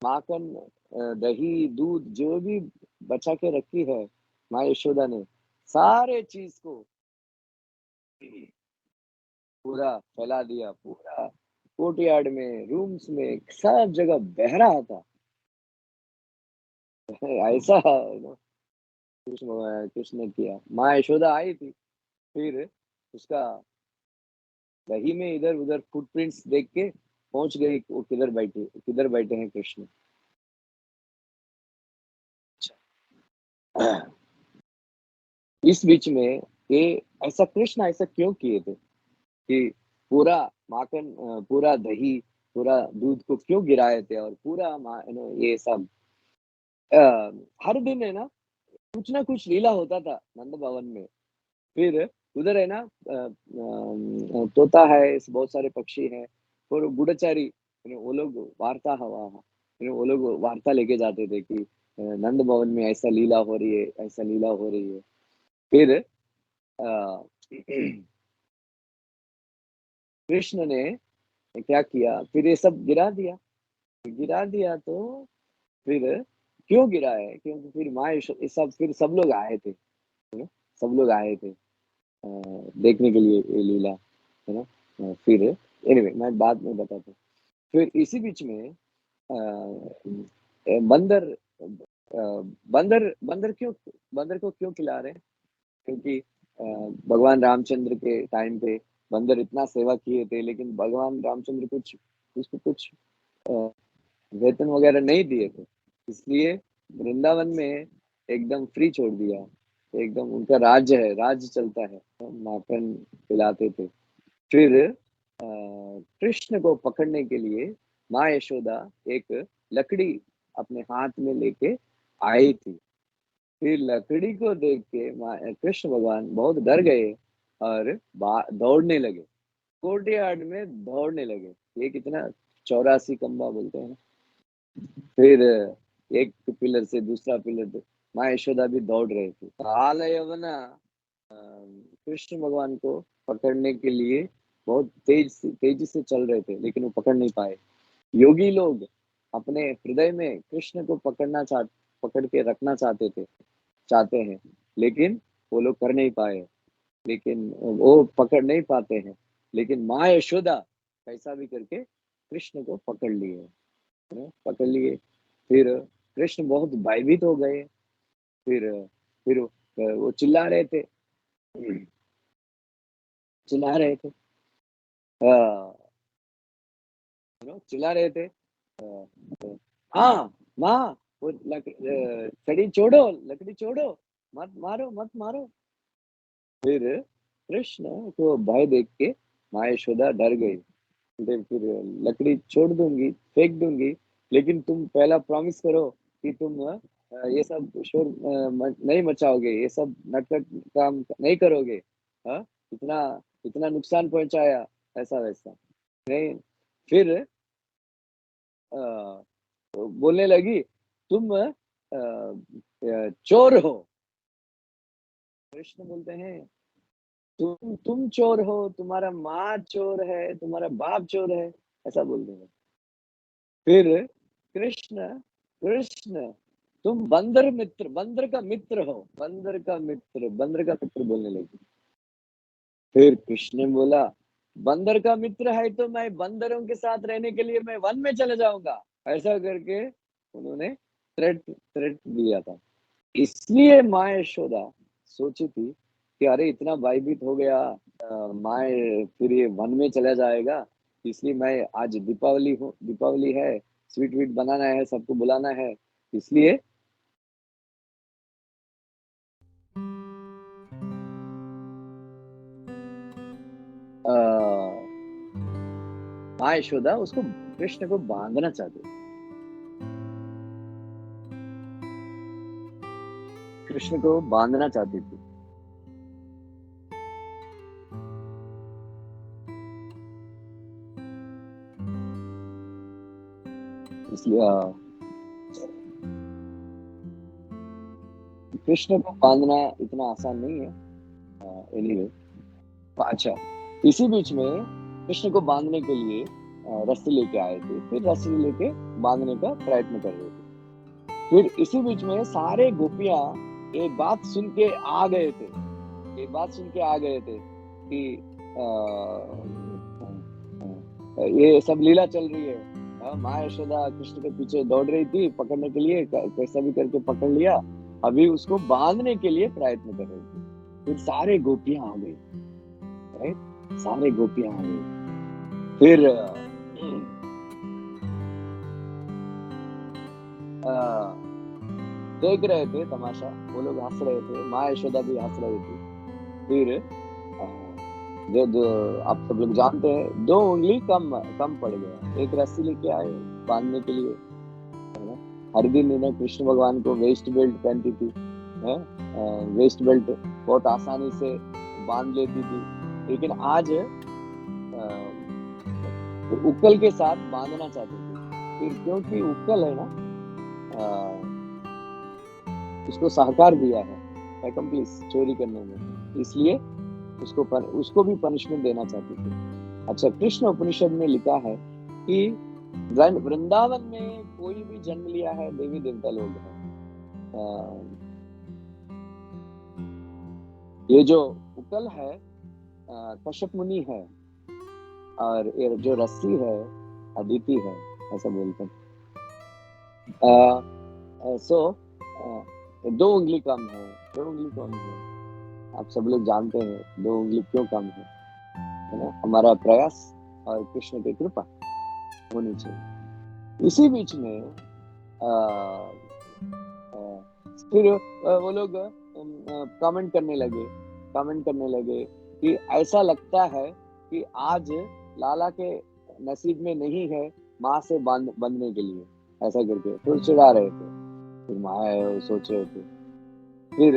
माखन, दही, दूध जो भी बचा के रखी है माँ यशोदा ने, सारे चीज को पूरा फैला दिया। पूरा कोर्टयार्ड में, रूम्स में, सब जगह बह रहा था। ऐसा कृष्ण ने किया। माँ यशोदा आई थी, फिर उसका दही में इधर उधर फुटप्रिंट्स देख के पहुंच गई वो किधर बैठे हैं कृष्ण। इस बीच में ये ऐसा कृष्ण ऐसा क्यों किए थे कि पूरा माखन, पूरा दही, पूरा दूध को क्यों गिराए थे, और पूरा ये सब अ, हर दिन है ना कुछ लीला होता था नंद भवन में। फिर उधर है ना तोता है, बहुत सारे पक्षी हैं, और गुड़चारी वो लोग वार्ता हवा, वो लोग वार्ता लेके जाते थे कि नंद भवन में ऐसा लीला हो रही है, ऐसा लीला हो रही है। फिर अ, कृष्ण ने क्या किया, फिर ये सब गिरा दिया तो फिर क्यों गिरा है, क्योंकि फिर ये सब फिर सब लोग आए थे, है ना, सब लोग आए थे देखने के लिए ये लीला, है ना। फिर एनीवे मैं बाद में बताता हूँ। फिर इसी बीच में बंदर बंदर को क्यों खिला रहे हैं, क्योंकि भगवान रामचंद्र के टाइम पे बंदर इतना सेवा किए थे, लेकिन भगवान रामचंद्र कुछ उसको कुछ वेतन वगैरह नहीं दिए थे, इसलिए वृंदावन में एकदम फ्री छोड़ दिया, एकदम उनका राज्य है, राज्य चलता है, माखन खिलाते थे। फिर कृष्ण को पकड़ने के लिए माँ यशोदा एक लकड़ी अपने हाथ में लेके आई थी। फिर लकड़ी को देख के कृष्ण भगवान बहुत डर गए और दौड़ने लगे, कोर्टयार्ड में दौड़ने लगे। ये कितना 84 खंबा बोलते हैं। फिर एक पिलर से दूसरा पिलर पे माँ यशोदा भी दौड़ रहे थे। काल यवना कृष्ण भगवान को पकड़ने के लिए बहुत तेजी से चल रहे थे, लेकिन वो पकड़ नहीं पाए। योगी लोग अपने हृदय में कृष्ण को पकड़ के रखना चाहते हैं, लेकिन वो लोग कर नहीं पाए, लेकिन वो पकड़ नहीं पाते हैं, लेकिन माँ यशोदा कैसा भी करके कृष्ण को पकड़ लिए, है ना, पकड़ लिए। फिर कृष्ण बहुत भयभीत हो गए। फिर फिर वो चिल्ला रहे थे, चिल्ला रहे थे, चिल्ला रहे थे, हाँ माँ वो छड़ी छोड़ो, लकड़ी छोड़ो, मत मारो। फिर कृष्ण को भय देख के माँ यशोदा डर गई। फिर लकड़ी छोड़ दूंगी, फेंक दूंगी, लेकिन तुम पहला प्रॉमिस करो कि तुम ये सब शोर नहीं मचाओगे, ये सब नटखट काम नहीं करोगे। हाँ, इतना इतना नुकसान पहुंचाया, ऐसा वैसा नहीं। फिर बोलने लगी, तुम चोर हो। कृष्ण बोलते हैं, तुम चोर हो, तुम्हारा माँ चोर है, तुम्हारा बाप चोर है, ऐसा बोलते हैं। फिर कृष्ण कृष्ण तुम बंदर का मित्र हो, बंदर का मित्र बोलने लगी। फिर कृष्ण ने बोला, बंदर का मित्र है तो मैं बंदरों के साथ रहने के लिए मैं वन में चले जाऊंगा, ऐसा करके उन्होंने थ्रेट दिया था। इसलिए माँ यशोदा सोची थी कि अरे इतना भयभीत हो गया, माँ फिर ये वन में चला जाएगा, इसलिए मैं आज दीपावली है, स्वीट वीट बनाना है, सबको बुलाना है, इसलिए माँ यशोदा उसको कृष्ण को बांधना चाहती, कृष्ण को बांधना चाहती थी। इसलिए कृष्ण को बांधना इतना आसान नहीं है। एनीवे, अच्छा, इसी बीच में कृष्ण को बांधने के लिए रस्सी लेके आए थे, फिर रस्सी लेके बांधने का प्रयत्न कर रहे थे। फिर इसी बीच में सारे गोपियां ये बात सुन के आ गए थे, कि ये सब लीला चल रही है। माँ यशोदा कृष्ण के पीछे दौड़ रही थी पकड़ने के लिए, कैसा भी करके पकड़ लिया, अभी उसको बांधने के लिए प्रयत्न कर रही थी। फिर सारे गोपियां आ गई, राइट, सारे गोपियां आ गई। फिर देख रहे थे तमाशा, वो लोग हंस रहे थे, माँ यशोदा भी हंस रही थी। फिर जो आप सब लोग जानते हैं, 2 उंगली कम पड़ गया, एक रस्सी लेके आए बांधने के लिए, है ना। हर दिन इन्हें कृष्ण भगवान को वेस्ट बेल्ट पहनती थी, है, वेस्ट बेल्ट बहुत आसानी से बांध लेती थी, लेकिन आज उक्कल के साथ बांधना चाहती थी। फिर क्योंकि उक्कल है ना, उसको सहकार दिया है accomplice चोरी करने में, इसलिए उसको भी पनिशमेंट देना चाहती थी। अच्छा, कृष्ण उपनिषद में लिखा है कि वृंदावन में कोई भी जन्म लिया है देवी देवता लोग हैं। ये जो उकल है कश्यप मुनि है, और ये जो रस्सी है अदिति है, ऐसा बोलते हैं। दो उंगली कम है, दो उंगली कम है, आप सब लोग जानते हैं दो उंगली क्यों कम है ना? हमारा प्रयास और कृष्ण की कृपा होनी चाहिए। इसी बीच में फिर वो लोग कमेंट करने लगे कि ऐसा लगता है कि आज लाला के नसीब में नहीं है माँ से बंधने के लिए, ऐसा करके फिर चिढ़ा रहे थे। फिर माँ सोच रहे थे फिर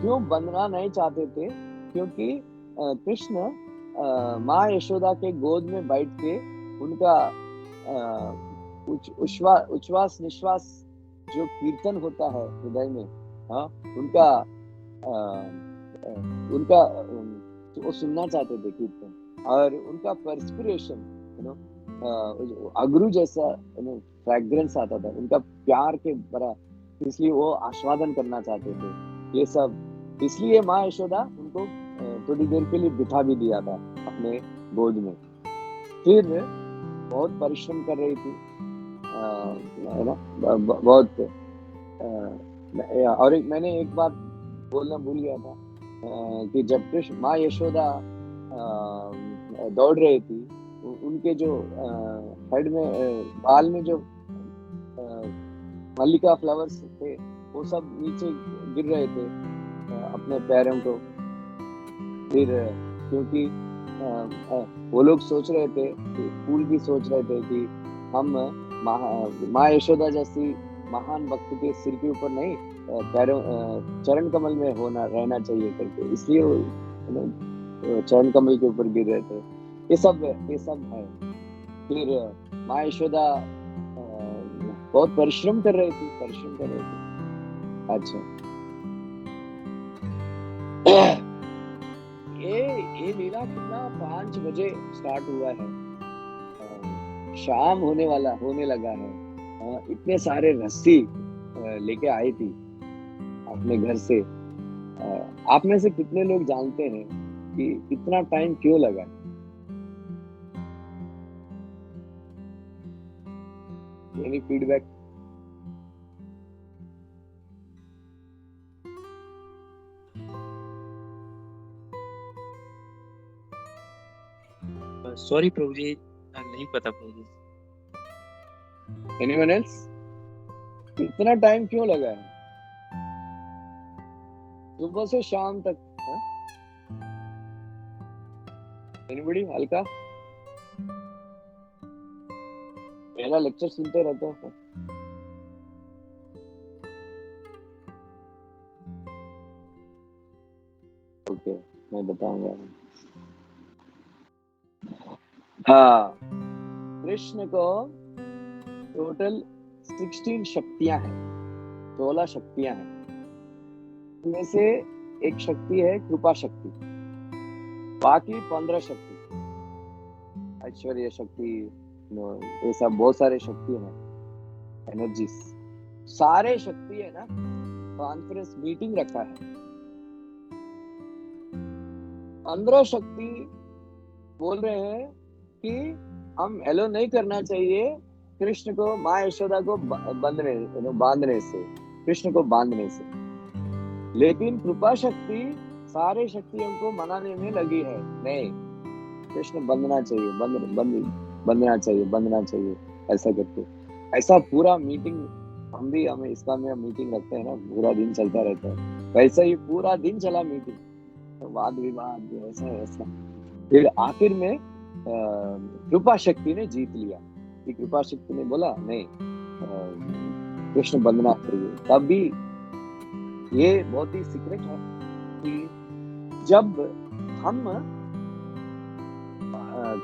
क्यों बंधना नहीं चाहते थे, क्योंकि कृष्ण माँ यशोदा के गोद में बैठ के उनका उच्छ्वास निश्वास जो कीर्तन होता है हृदय में, हाँ, उनका वो सुनना चाहते थे कीर्तन, और उनका पर्स्पिरेशन अगरू जैसा फ्रैग्रेंस आता था उनका प्यार के बड़ा, इसलिए वो आस्वादन करना चाहते थे ये सब। इसलिए माँ यशोदा उनको थोड़ी देर के लिए बिठा भी दिया था अपने गोद में। फिर बहुत परिश्रम कर रही थी, है ना, बहुत। और मैंने एक बात बोलना भूल गया था कि जब कृष्ण माँ यशोदा दौड़ रही थी, उनके जो हेड में बाल में जो मल्लिका फ्लावर्स थे वो सब नीचे गिर रहे थे अपने पैरों को। फिर क्योंकि वो लोग सोच रहे थे, फूल भी सोच रहे थे कि हम माँ यशोदा जैसी महान भक्त के सिर के ऊपर नहीं, पैरों चरण कमल में रहना चाहिए करके, इसलिए वो चरण कमल के ऊपर गिर रहे थे। ये सब है। फिर माँ यशोदा बहुत परिश्रम कर रही थी। अच्छा, ये लीला कितना 5 बजे स्टार्ट हुआ है, शाम होने लगा है। इतने सारे रस्सी लेके आई थी अपने घर से। आप में से कितने लोग जानते हैं कि इतना टाइम क्यों लगा? Any feedback? Sorry Prabhu ji, नहीं पता प्रभु जी। Anyone else? इतना टाइम क्यों लगा है सुबह से शाम तक? एनीबॉडी? हल्का मेरा लेक्चर सुनते रहते हो? ओके, मैं बताऊंगा। हाँ, कृष्ण को टोटल 16 शक्तियां हैं, 16 शक्तियां हैं। इनमें से एक शक्ति है कृपा शक्ति, बाकी 15 शक्ति, ऐश्वर्य शक्ति, ये सब बहुत सारे शक्ति हैं, एनर्जीज, सारे शक्ति है ना। कॉन्फ्रेंस मीटिंग रखा है, 15 शक्ति बोल रहे हैं कि हम एलो नहीं करना चाहिए कृष्ण को माँ यशोदा को बांधने से, कृष्ण को बांधने से। लेकिन कृपा शक्ति सारे शक्तियों को मनाने में लगी है, नहीं, कृष्ण बंधना चाहिए, ऐसा करके। ऐसा पूरा मीटिंग हम इस्लाम में मीटिंग रखते हैं ना, पूरा दिन चलता रहता है, वैसा ही पूरा दिन चला मीटिंग, तो वाद विवाद ऐसा। फिर आखिर में कृपा शक्ति ने जीत लिया कि कृपा शक्ति ने बोला नहीं, कृष्ण बंधना चाहिए। तब भी ये बहुत ही सीक्रेट है कि जब हम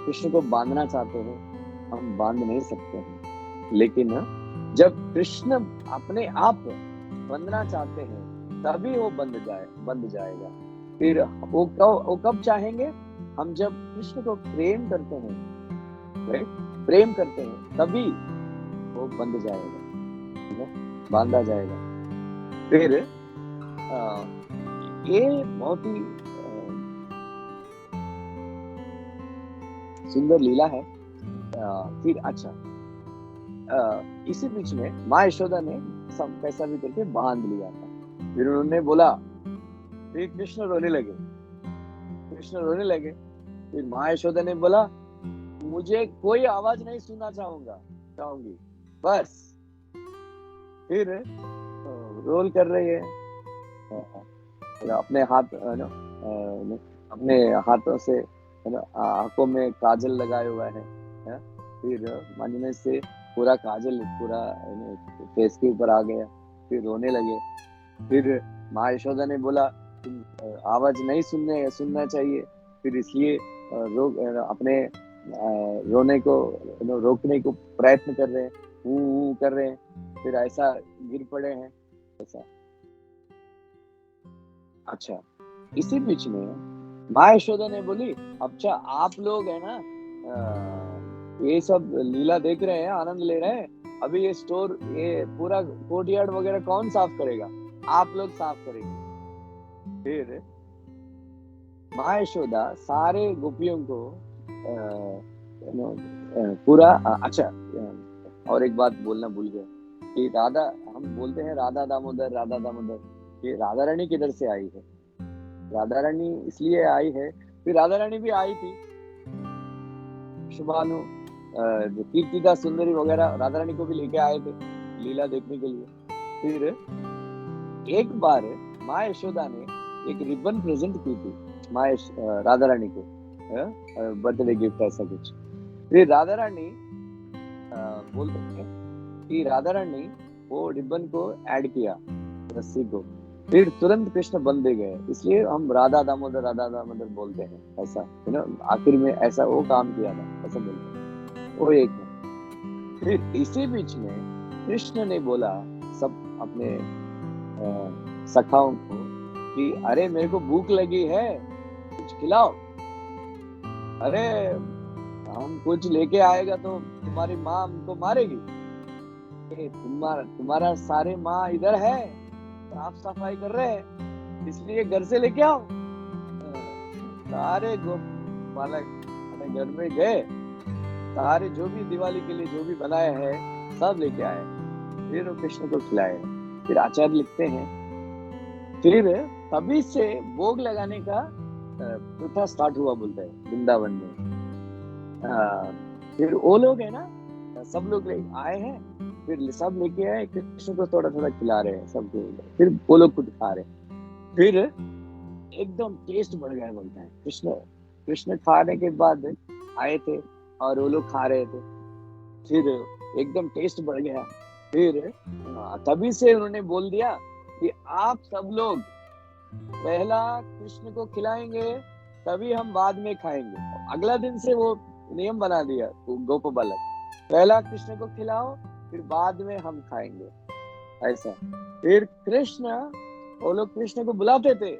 कृष्ण को बांधना चाहते हैं, हम बांध नहीं सकते हैं, लेकिन जब कृष्ण अपने आप बंधना चाहते हैं तभी वो बंध जाएगा। फिर वो कब चाहेंगे? हम जब कृष्ण को प्रेम करते हैं, राइट, प्रेम करते हैं, तभी वो बंध जाएगा, बांधा जाएगा। फिर ये बहुत ही सुंदर लीला है। फिर अच्छा, इसी बीच में माँ यशोदा ने सब कैसा भी करके बांध लिया था। फिर उन्होंने बोला, फिर कृष्ण रोने लगे। फिर माँ यशोदा ने बोला, मुझे कोई आवाज नहीं सुनना चाहूंगी, बस। फिर रोल कर रही है, अपने हाथों से आंखों में काजल लगाए हुआ है। फिर मांझने से पूरा काजल पूरा फेस के ऊपर आ गया। फिर रोने लगे। फिर माँ यशोदा ने बोला, आवाज नहीं सुनना चाहिए। फिर इसलिए अपने रोने को रोकने को प्रयत्न कर रहे हैं, कर रहे हैं। फिर ऐसा गिर पड़े हैं, ऐसा। अच्छा, इसी बीच में माँ यशोदा ने बोली, अच्छा आप लोग है ना ये सब लीला देख रहे हैं, आनंद ले रहे हैं, अभी ये स्टोर, ये पूरा कोर्टयार्ड वगैरह कौन साफ करेगा? आप लोग साफ करेंगे। फिर माँ यशोदा सारे गोपियों को पूरा अच्छा, और एक बात बोलना भूल गया कि राधा, हम बोलते हैं राधा दामोदर, ये राधा रानी किधर से आई है? राधा रानी इसलिए आई है, फिर राधा रानी भी आई थी, शुभानु, जो कीर्तिदा सुंदरी वगैरह राधा रानी को भी लेके आए थे लीला देखने के लिए। फिर एक बार माँ यशोदा ने एक रिबन प्रेजेंट की थी राधा रानी को, बर्थडे गिफ्ट ऐसा कुछ। फिर राधा रानी बोलते हैं कि राधा रानी वो रिबन को ऐड किया रस्सी को, फिर तुरंत कृष्ण बंधे गए, इसलिए हम राधा दामोदर बोलते हैं, ऐसा आखिर में ऐसा वो काम किया था, ऐसा बोलते हैं। वो एक है। फिर इसी बीच में कृष्ण ने बोला सब अपने सखाओं को कि अरे मेरे को भूख लगी है, कुछ खिलाओ। अरे हम कुछ लेके आएगा तो तुम्हारी माँ हमको मारेगी। तुम्हारा सारे माँ इधर है, साफ सफाई कर रहे हैं, इसलिए घर से लेके आओ। सारे गोपालक अपने घर में गए, सारे जो भी दिवाली के लिए जो भी बनाए हैं सब लेके आए, फिर वो कृष्ण को खिलाए। फिर आचार्य लिखते हैं, फिर तभी से भोग लगाने का प्रथा स्टार्ट हुआ, बोलते हैं वृंदावन में। फिर वो लोग है ना, सब लोग आए हैं, फिर सब लेके आए, कृष्ण को थोड़ा थोड़ा खिला रहे हैं सबको, फिर वो लोग खुद खा रहे हैं। फिर एकदम टेस्ट बढ़ गया, बोलते हैं कृष्ण खाने के बाद आए थे और वो लोग खा रहे थे, फिर एकदम टेस्ट बढ़ गया। फिर तभी से उन्होंने बोल दिया कि आप सब लोग पहला कृष्ण को खिलाएंगे, तभी हम बाद में खाएंगे। अगला दिन से वो नियम बना दिया गोप बालक, पहला कृष्ण को खिलाओ, फिर बाद में हम खाएंगे, ऐसा। फिर वो लोग कृष्ण को बुलाते थे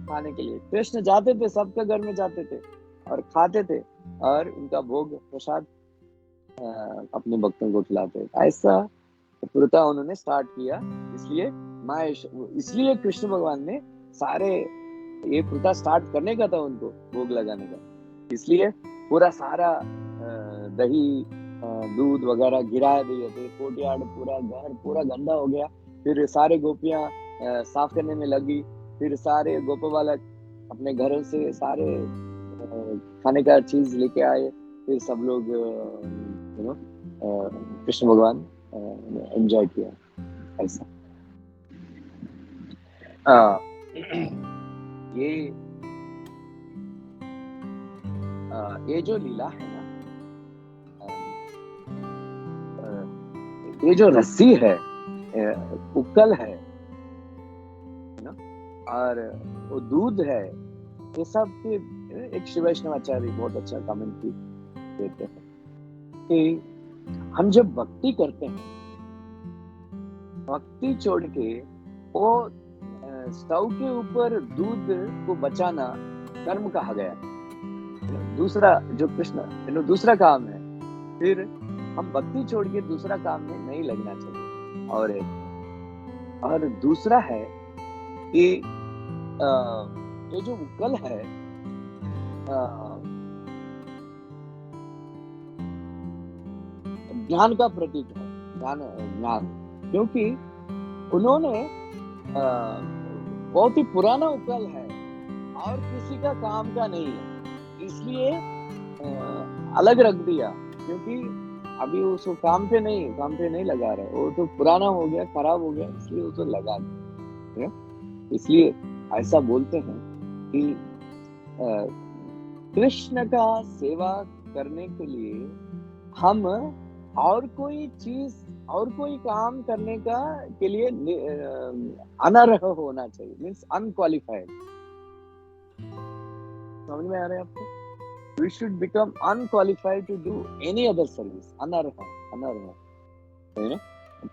खाने के लिए, कृष्ण जाते थे, सबके घर में जाते थे और खाते थे, और उनका भोग प्रसाद अपने भक्तों को खिलाते थे। ऐसा प्रथा उन्होंने स्टार्ट किया। इसलिए कृष्ण भगवान ने सारे ये प्रथा स्टार्ट करने का था, उनको भोग लगाने का, इसलिए पूरा सारा दही दूध वगैरह गिरा दिए थे, कोर्टयार्ड पूरा घर पूरा गंदा हो गया। फिर सारे गोपियां साफ करने में लगी, फिर सारे गोप बालक अपने घरों से सारे खाने का चीज लेके आए, फिर सब लोग कृष्ण भगवान एंजॉय किया, ऐसा। ये जो लीला है ना, ये जो रस्सी है, उकल है ना, और वो दूध है, ये सब के एक श्री वैष्णवाचार्य बहुत अच्छा कमेंट्री देते हैं कि हम जब भक्ति करते हैं, भक्ति छोड़ के वो स्टव के ऊपर दूध को बचाना कर्म कहा गया। दूसरा जो कृष्ण दूसरा काम है, फिर हम भक्ति छोड़ के दूसरा काम में नहीं लगना चाहिए। और दूसरा है कि ये जो उकल है, ज्ञान का प्रतीक है, ज्ञान, क्योंकि उन्होंने बहुत ही पुराना उकल है और किसी का काम का नहीं है, इसलिए अलग रख दिया, क्योंकि अभी उसको काम पे नहीं लगा रहे, वो तो पुराना हो गया, खराब हो गया, इसलिए उसको लगा दिया। इसलिए ऐसा बोलते हैं कि कृष्ण का सेवा करने के लिए हम और कोई चीज और कोई काम करने के लिए अनर्ह होना चाहिए, मीन्स अनक्वालिफाइड। समझ में आ रहा है आपको? We should become unqualified to do any other service, अनर्ह,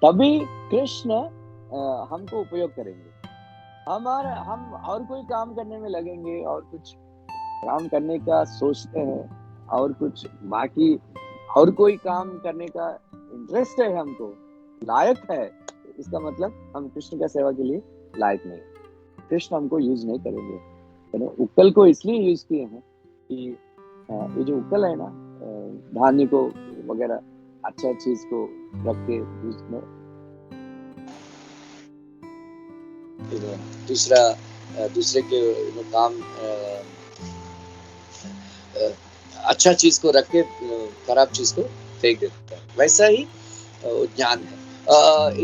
तभी कृष्ण हमको उपयोग करेंगे। हम और कोई काम करने में लगेंगे और कुछ काम करने का सोचते हैं और कुछ बाकी और कोई काम करने का इंटरेस्ट है, हमको लायक है, इसका मतलब हम कृष्ण का सेवा के लिए लायक नहीं, कृष्ण हमको यूज नहीं करेंगे। उकल को इसलिए यूज किए हैं कि ये जो उकल है ना, धान्य को वगैरह अच्छा चीज को रख के उसमें दूसरे के काम अच्छा चीज को रख के खराब चीज को फेंक देता है, वैसा ही ज्ञान है।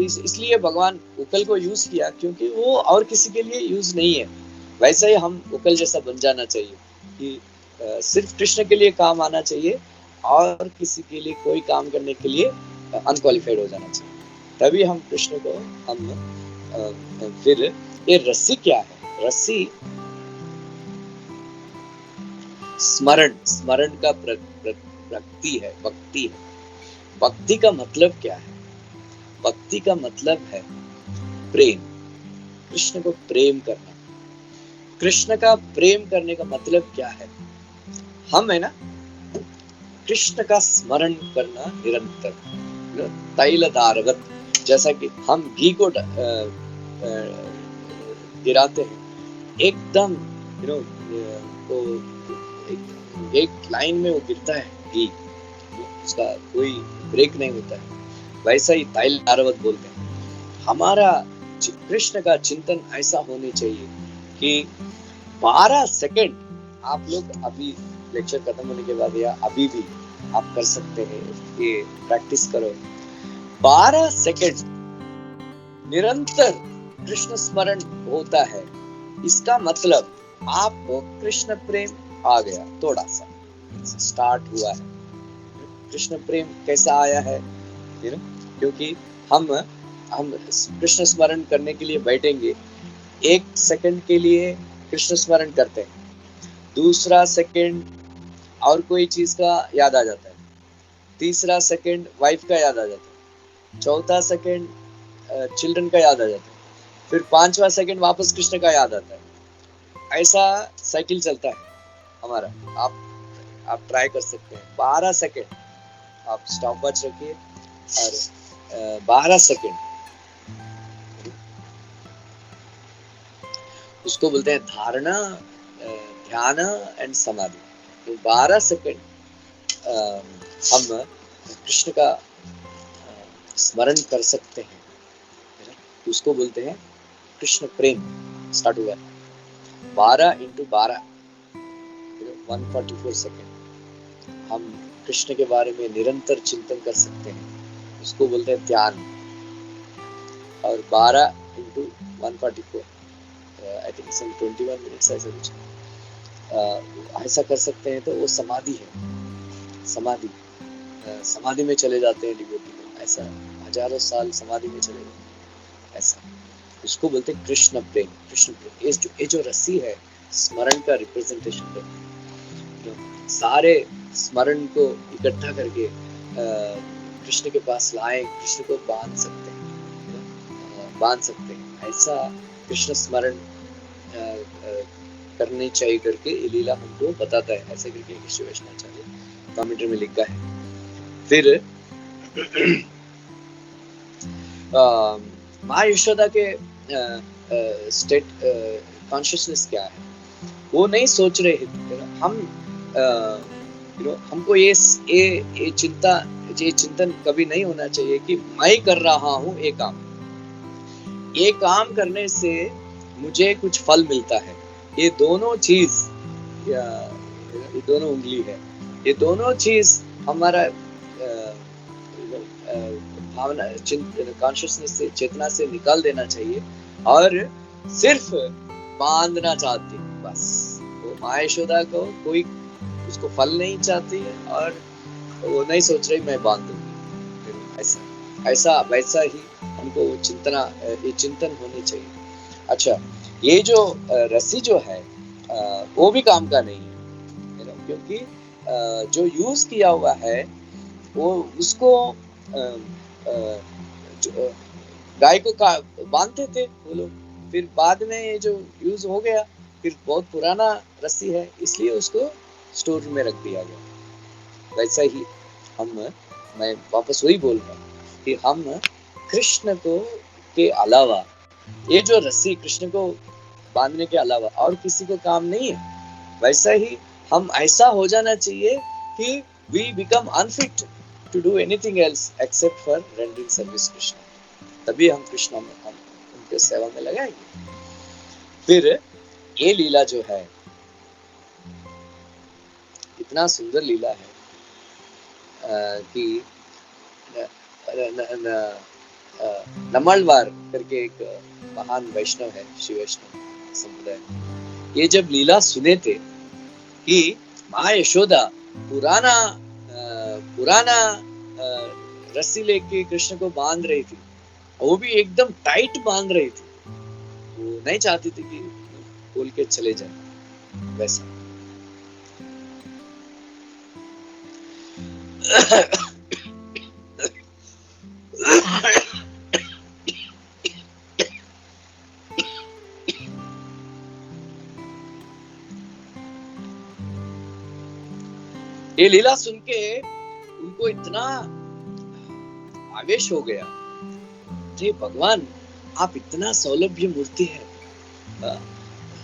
इसलिए भगवान उकल को यूज किया, क्योंकि वो और किसी के लिए यूज नहीं है। वैसा ही हम उकल जैसा बन जाना चाहिए कि सिर्फ कृष्ण के लिए काम आना चाहिए और किसी के लिए कोई काम करने के लिए अनक्वालिफाइड हो जाना चाहिए, तभी हम कृष्ण को फिर ये रस्सी क्या है? रस्सी स्मरण का प्रकृति है, भक्ति है। भक्ति का मतलब क्या है? भक्ति का मतलब है प्रेम, कृष्ण को प्रेम करना। कृष्ण का प्रेम करने का मतलब क्या है? हम है ना, कृष्ण का स्मरण करना निरंतर, तैल धारवत, जैसा कि हम घी को गिराते हैं एकदम, एक लाइन में वो गिरता है घी, उसका कोई ब्रेक नहीं होता है, वैसा ही तैल धारवत बोलते हैं। हमारा कृष्ण का चिंतन ऐसा होने चाहिए कि 12 सेकंड, आप लोग अभी लेक्चर खत्म होने के बाद या अभी भी आप कर सकते हैं, ये प्रैक्टिस करो। 12 सेकंड निरंतर कृष्ण स्मरण होता है, इसका मतलब आपको कृष्ण प्रेम आ गया, थोड़ा सा स्टार्ट हुआ है। कृष्ण प्रेम कैसा आया है? क्योंकि हम कृष्ण स्मरण करने के लिए बैठेंगे, 1 सेकंड के लिए कृष्ण स्मरण करते हैं, दूसरा सेकंड और कोई चीज का याद आ जाता है, तीसरा सेकंड वाइफ का याद आ जाता है, चौथा सेकंड चिल्ड्रन का याद आ जाता है, फिर 5वां सेकंड वापस कृष्ण का याद आता है। ऐसा साइकिल चलता है हमारा। आप ट्राई कर सकते हैं। 12 सेकंड आप स्टॉप वॉच रखिए और 12 सेकंड, उसको बोलते हैं धारणा, ध्यान एंड समाधि। तो 12 सेकंड हम कृष्ण का स्मरण कर सकते हैं, उसको बोलते हैं कृष्ण प्रेम। स्टार्ट हुआ 12 × 12 144 सेकंड हम कृष्ण के बारे में निरंतर चिंतन कर सकते हैं, उसको बोलते हैं ध्यान। और 12 × 144 आई थिंक 21 मिनट्स ऐसा कुछ ऐसा कर सकते हैं, तो वो समाधि है। समाधि में चले जाते हैं डिवोटी लोग, ऐसा हजारों साल समाधि में चले जाते हैं, ऐसा उसको बोलते हैं कृष्ण प्रेम। कृष्ण प्रेम, ये जो रस्सी है, स्मरण का रिप्रेजेंटेशन करते हैं। सारे स्मरण को इकट्ठा करके कृष्ण के पास लाए, कृष्ण को बांध सकते हैं, बांध सकते हैं। ऐसा कृष्ण स्मरण करनी चाहिए करके ये लीला हमको बताता है। ऐसे करके श्री वैष्णवाचार्य कमेंट्री में लिखा है। फिर माँ यशोदा के स्टेट कॉन्शियसनेस क्या है, वो नहीं सोच रहे थे। हम हमको ये चिंतन कभी नहीं होना चाहिए कि मैं कर रहा हूँ ये काम, ये काम करने से मुझे कुछ फल मिलता है। ये दोनों चीज, ये दोनों उंगली है, ये दोनों चीज हमारा भावना कॉन्शियसनेस से, चेतना से निकाल देना चाहिए और सिर्फ बांधना चाहती है बस। वो माँ यशोदा को कोई उसको फल नहीं चाहती है और वो नहीं सोच रही मैं बांध दूंगी। ऐसा वैसा ही हमको ये चिंतन होनी चाहिए। अच्छा, ये जो रस्सी जो है वो भी काम का नहीं है, क्योंकि जो यूज किया हुआ है वो उसको गाय को बांधते थे वो लोग, फिर बाद में ये जो यूज हो गया, फिर बहुत पुराना रस्सी है इसलिए उसको स्टोर में रख दिया गया। वैसा ही मैं वापस वही बोल रहा हूँ कि हम कृष्ण को के अलावा, ये जो रस्सी कृष्ण को बांधने के अलावा और किसी को काम नहीं है। वैसा ही हम ऐसा हो जाना चाहिए कि we become unfit to do anything else except for rendering service Krishna. तभी हम कृष्ण में हम उनके सेवा में लगाएंगे। फिर ये लीला जो है इतना सुंदर लीला है कि नमलवार करके एक महान वैष्णव है, श्री वैष्णव संप्रदाय, ये जब लीला सुने थे कि माँ यशोदा पुराना रस्सी लेके कृष्ण को बांध रही थी, वो भी एकदम टाइट बांध रही थी, वो नहीं चाहती थी कि खोल के चले जाए। वैसा ये लीला सुन के उनको इतना आवेश हो गया, हे भगवान आप इतना सौलभ्य मूर्ति है,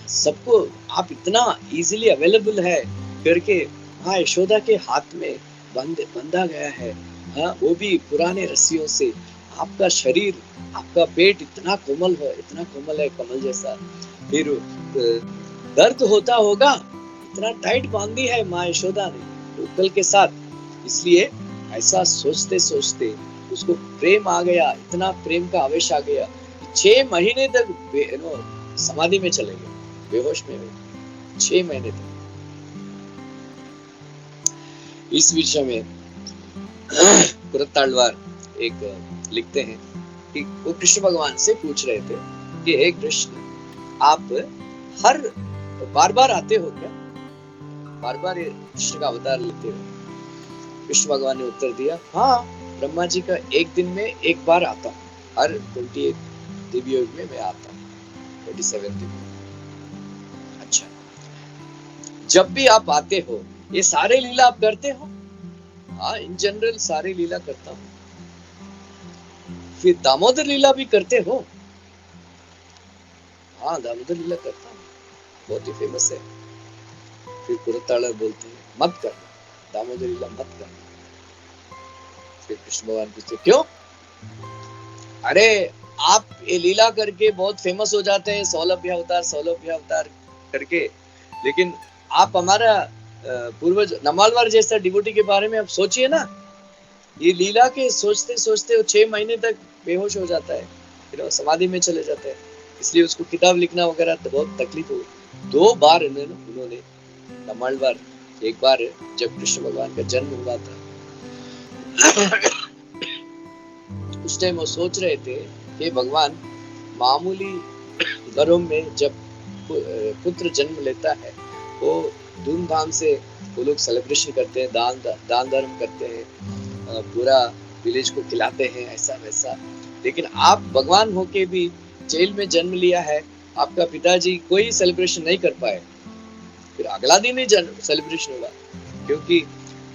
सबको आप इतना इजीली अवेलेबल है करके हाँ यशोदा के हाथ में बंधा गया है, हाँ वो भी पुराने रस्सियों से। आपका शरीर, आपका पेट इतना कोमल है कमल जैसा, फिर दर्द होता होगा, इतना टाइट बांधी है माँ यशोदा ने उकल के साथ। इसलिए ऐसा सोचते सोचते उसको प्रेम आ गया, इतना प्रेम का आवेश आ गया कि 6 महीने तक समाधि में चले गए, बेहोश में 6 महीने तक। इस विषय में कुरत्ताळवार एक लिखते हैं कि वो कृष्ण भगवान से पूछ रहे थे कि हे कृष्ण आप हर बार आते हो क्या, बार कृष्ण का अवतार लेते हो? कृष्ण भगवान ने उत्तर दिया, हाँ ब्रह्मा जी का एक दिन में एक बार आता हूँ, हर 28 दिव्य युग में मैं आता हूँ, 27 दिन। अच्छा, जब भी आप आते हो ये सारे लीला आप करते हो? हाँ इन जनरल सारे लीला करता हूँ। फिर दामोदर लीला भी करते हो? हाँ दामोदर लीला करता हूँ, बहुत ही फेमस है। फिर कुरत्ताळवार बोलते हैं मत करना, दामोदर लीला मत करना। फिर कृष्ण भगवान पूछते क्यों? अरे आप ये लीला करके बहुत फेमस हो जाते हैं, सौलभ्य अवतार करके, लेकिन आप हमारा पूर्वज नमालवार जैसा डिवोटी के बारे में आप सोचिए ना, ये लीला के सोचते सोचते वो 6 महीने तक बेहोश हो जाता है, फिर समाधि में चले जाता है। इसलिए उसको किताब लिखना वगैरह तो बहुत तकलीफ हुई। 2 बार उन्होंने नमालवार, एक बार जब कृष्ण भगवान का जन्म हुआ था उस टाइम वो सोच रहे थे कि भगवान मामूली घरों में जब पुत्र जन्म लेता है वो धूमधाम से वो लोग सेलिब्रेशन करते हैं, दान धर्म करते हैं, पूरा विलेज को खिलाते हैं, ऐसा वैसा। लेकिन आप भगवान होके भी जेल में जन्म लिया है, आपका पिताजी कोई सेलिब्रेशन नहीं कर पाए, फिर अगला दिन ही सेलिब्रेशन होगा। क्योंकि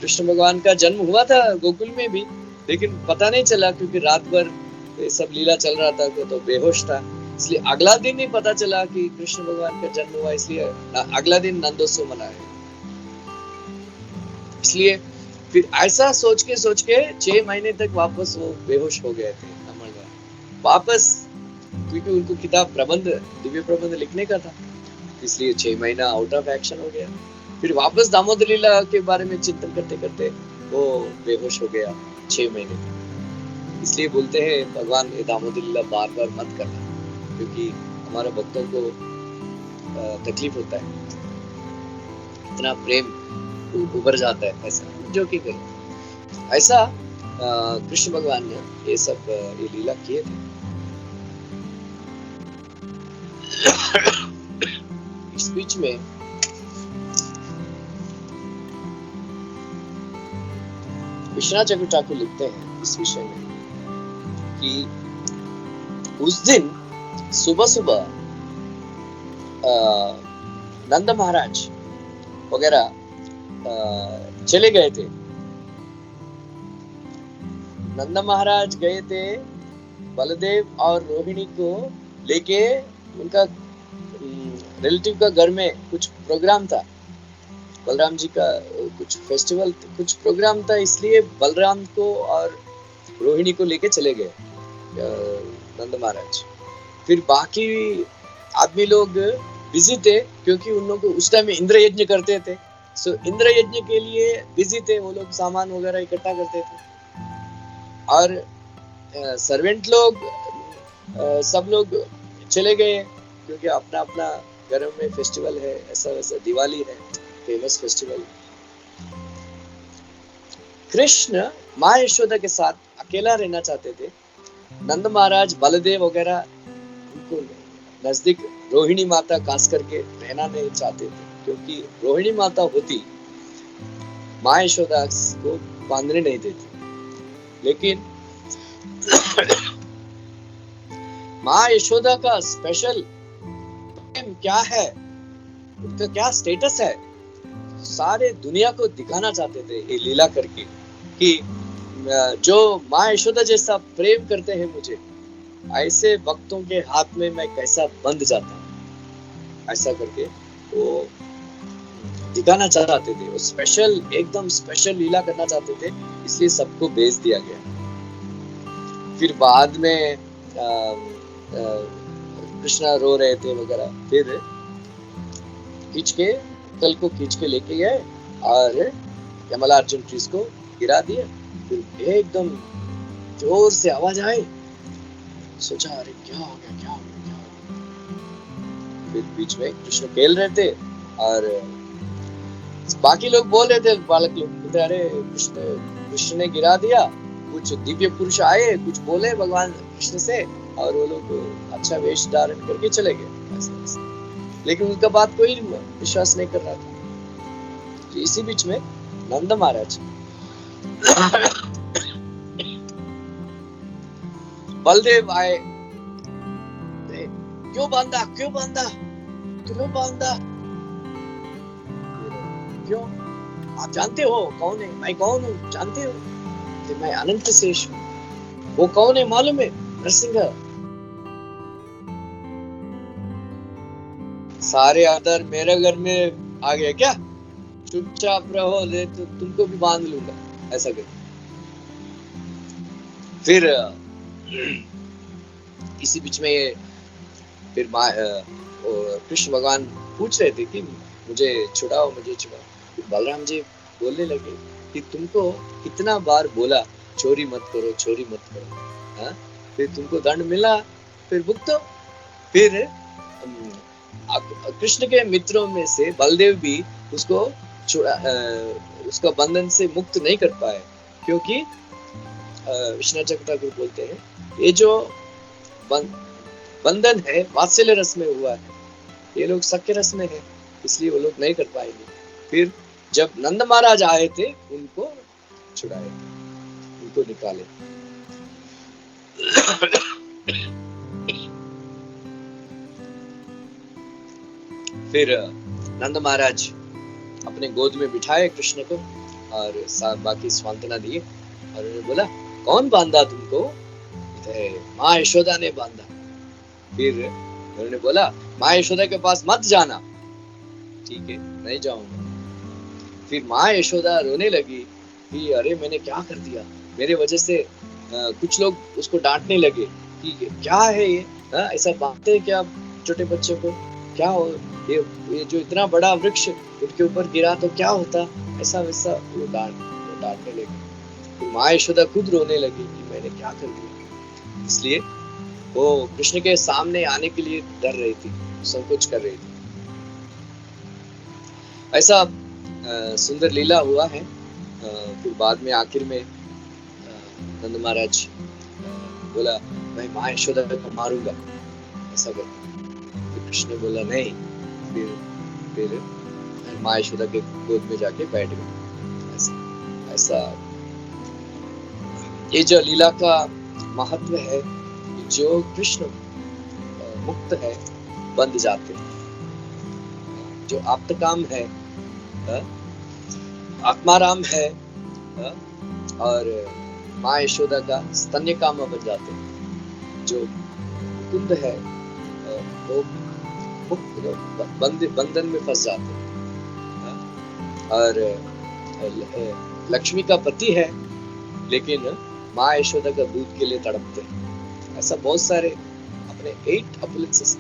कृष्ण भगवान का जन्म हुआ था गोकुल में भी, लेकिन पता नहीं चला क्योंकि रात भर सब लीला चल रहा था तो बेहोश था, इसलिए अगला दिन ही पता चला कि कृष्ण भगवान का जन्म हुआ, इसलिए अगला दिन नंदोत्सव मनाया। इसलिए फिर ऐसा सोच के 6 महीने तक वापस वो बेहोश हो गए थे वापस, क्योंकि उनको किताब प्रबंध, दिव्य प्रबंध लिखने का था, इसलिए 6 महीना आउट ऑफ एक्शन हो गया। फिर वापस दामोदर लीला के बारे में चिंतन करते करते वो बेहोश हो गया 6 महीने तक। इसलिए बोलते हैं भगवान ये दामोदर लीला बार बार मत करना, क्योंकि हमारे भक्तों को तकलीफ होता है, इतना प्रेम उभर जाता है, ऐसा जो कि ऐसा कृष्ण भगवान ने ये सब ये लीला किए थे। इस बीच में विश्वनाथ चक्रवर्ती ठाकुर लिखते हैं इस विषय में कि उस दिन सुबह सुबह नंद महाराज वगैरह चले गए थे। नंद महाराज गए थे बलदेव और रोहिणी को लेके, उनका रिलेटिव का घर में कुछ प्रोग्राम था, बलराम जी का कुछ फेस्टिवल, कुछ प्रोग्राम था, इसलिए बलराम को और रोहिणी को लेके चले गए नंद महाराज। फिर बाकी आदमी लोग बिजी थे, क्योंकि उन लोग उस टाइम में इंद्र यज्ञ करते थे, सो इंद्र यज्ञ के लिए बिजी थे, वो लोग सामान वगैरह इकट्ठा करते थे। और सर्वेंट लोग सब लोग चले गए, क्योंकि अपना अपना घर में फेस्टिवल है, ऐसा वैसा, दिवाली है, फेमस फेस्टिवल। कृष्ण माँ यशोदा के साथ अकेला रहना चाहते थे। नंद महाराज, बलदेव वगैरह उनको नजदीक रोहिणी माता खास करके रहना नहीं चाहते थे, क्योंकि रोहिणी माता होती माँ यशोदा को बांधने नहीं देती। लेकिन माँ यशोदा का स्पेशल क्या है, उनका क्या स्टेटस है, सारे दुनिया को दिखाना चाहते थे ये लीला करके, कि जो माँ यशोदा जैसा प्रेम करते हैं मुझे, ऐसे भक्तों के हाथ में मैं कैसा बंध जाता हूँ, ऐसा करके वो दिखाना चाहते थे। वो स्पेशल, एकदम स्पेशल लीला करना चाहते थे, इसलिए सबको भेज दिया गया। फिर बाद में कृष्णा रो रहे थे वगैरह, फिर कल को खींच के लेके गए और कमलार्जुन ट्रीज को गिरा दिया। फिर एकदम जोर से आवाज आई, सोचा अरे क्या हो गया, क्या हो गया, क्या हो गया। फिर बीच में कृष्ण खेल रहे थे और बाकी लोग बोल रहे थे, बालक लोग, अरे कृष्ण ने गिरा दिया। कुछ दिव्य पुरुष आए, कुछ बोले भगवान कृष्ण से, और वो लोग अच्छा वेश धारण करके चले गए, ऐसा। लेकिन उनका बात कोई विश्वास नहीं कर रहा था। तो इसी बीच में नंद महाराज बलदेव आए, क्यों बांधा, क्यों बांधा, क्यों बांधा, क्यों? आप जानते हो कौन है, मैं कौन हूँ जानते हो? कि मैं अनंत शेष हूँ। वो कौन है मालूम है? नरसिंह। सारे आदर मेरे घर में आ गए क्या? चुपचाप रहो, ले तो तुमको भी बांध लूंगा, ऐसा कर। फिर इसी बीच में फिर कृष्ण भगवान पूछ रहे थे कि मुझे छुड़ाओ, मुझे छुड़ाओ। बलराम जी बोलने लगे कि तुमको कितना बार बोला चोरी मत करो, चोरी मत करो, हाँ? फिर तुमको दंड मिला, फिर भुगतो। फिर कृष्ण के मित्रों में से बलदेव भी उसको उसका बंधन से मुक्त नहीं कर पाए, क्योंकि विश्वनाथ चक्रवर्ती ठाकुर बोलते हैं ये जो बंधन है वात्सल्य रस में हुआ है, ये लोग सख्य रस में है, इसलिए वो लोग नहीं कर पाएंगे। फिर जब नंद महाराज आए थे, उनको छुड़ाए, उनको निकाले। फिर नंद महाराज अपने गोद में बिठाए कृष्ण को और बाकी सांत्वना दिए और उन्होंने बोला, कौन बांधा तुमको? माँ यशोदा ने बांधा। फिर उन्होंने बोला, माँ यशोदा के पास मत जाना। ठीक है, नहीं जाऊंगा। फिर माँ यशोदा रोने लगी कि अरे मैंने क्या कर दिया, मेरे वजह से कुछ लोग उसको डांटने लगे कि क्या है ये, ऐसा बांधते हैं क्या छोटे बच्चों को? क्या हो, ये जो इतना बड़ा वृक्ष उनके ऊपर गिरा तो क्या होता, ऐसा वैसा वो डांटने लगे। फिर माँ यशोदा खुद रोने लगी कि मैंने क्या कर दिया। इसलिए वो कृष्ण के सामने आने के लिए डर रही थी, संकोच कर रही थी। ऐसा सुंदर लीला हुआ है। फिर बाद में आखिर में नंद महाराज बोला, मैं माँ यशोदा को मारूंगा, ऐसा कर। कृष्ण बोला नहीं। फिर माँ यशोदा के गोद में जाके बैठ गए। ऐसा ये जो लीला का महत्व है, जो कृष्ण मुक्त है बंध जाते हैं, जो आप्तकाम है आत्माराम है और माँ यशोदा का स्तन्य काम बन जाते हैं। जो मुकुंद है वो बंधन में फंस जाते हैं और लक्ष्मी का पति है लेकिन माँ यशोदा का दूध के लिए तड़पते हैं। ऐसा बहुत सारे अपने 8 अपोलिन्सेस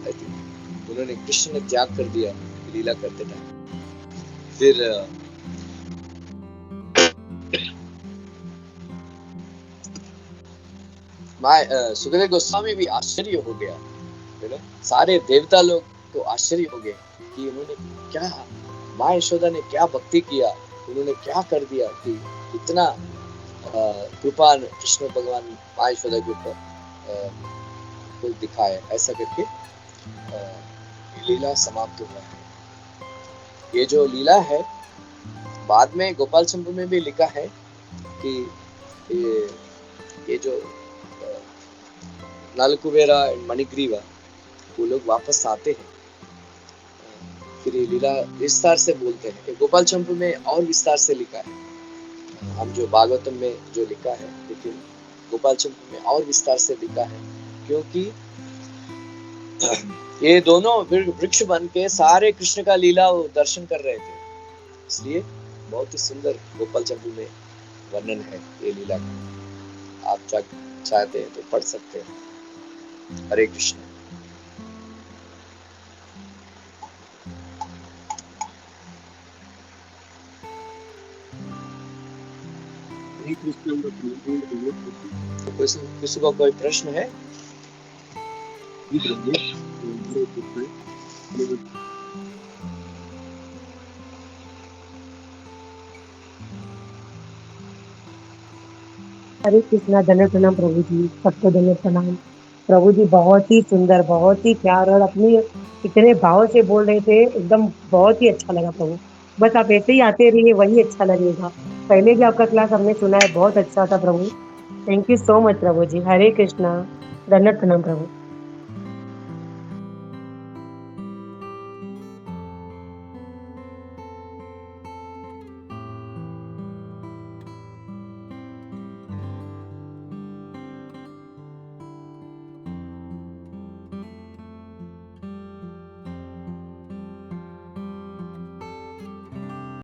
उन्होंने कृष्ण ने त्याग कर दिया लीला करते टाइम। फिर सुखदेव गोस्वामी भी आश्चर्य हो गया, है ना। सारे देवता लोग तो आश्चर्य हो गए कि उन्होंने क्या, माँ यशोदा ने क्या भक्ति किया, उन्होंने क्या कर दिया कि इतना कृपा कृष्ण भगवान माँ यशोदा के ऊपर को दिखाए। ऐसा करके लीला समाप्त हुआ है। ये जो लीला है बाद में गोपाल चंपू में भी लिखा है कि ये जो नलकुबेरा मणिग्रीवा वो लोग वापस आते हैं, फिर ये लीला विस्तार से बोलते हैं। ये गोपाल चंपू में और विस्तार से लिखा है। हम जो भागवतम में जो लिखा है, लेकिन गोपाल चंपू में और विस्तार से लिखा है, क्योंकि ये दोनों वृक्ष बन के सारे कृष्ण का लीला दर्शन कर रहे थे, इसलिए बहुत ही सुंदर गोपाल चंपू में वर्णन है ये लीला का। आप चाहते हैं तो पढ़ सकते हैं। हरे कृष्ण। किसी को कोई प्रश्न है? हरे कृष्णा। धन्य प्रणाम प्रभु जी, सबको धन्य प्रणाम। प्रभु जी बहुत ही सुंदर, बहुत ही प्यार और अपने इतने भाव से बोल रहे थे, एकदम बहुत ही अच्छा लगा प्रभु। बस आप ऐसे ही आते रहिए, वही अच्छा लगेगा। पहले भी आपका क्लास हमने सुना है, बहुत अच्छा था प्रभु। थैंक यू सो मच प्रभु जी। हरे कृष्णा। धन्य प्रणाम प्रभु।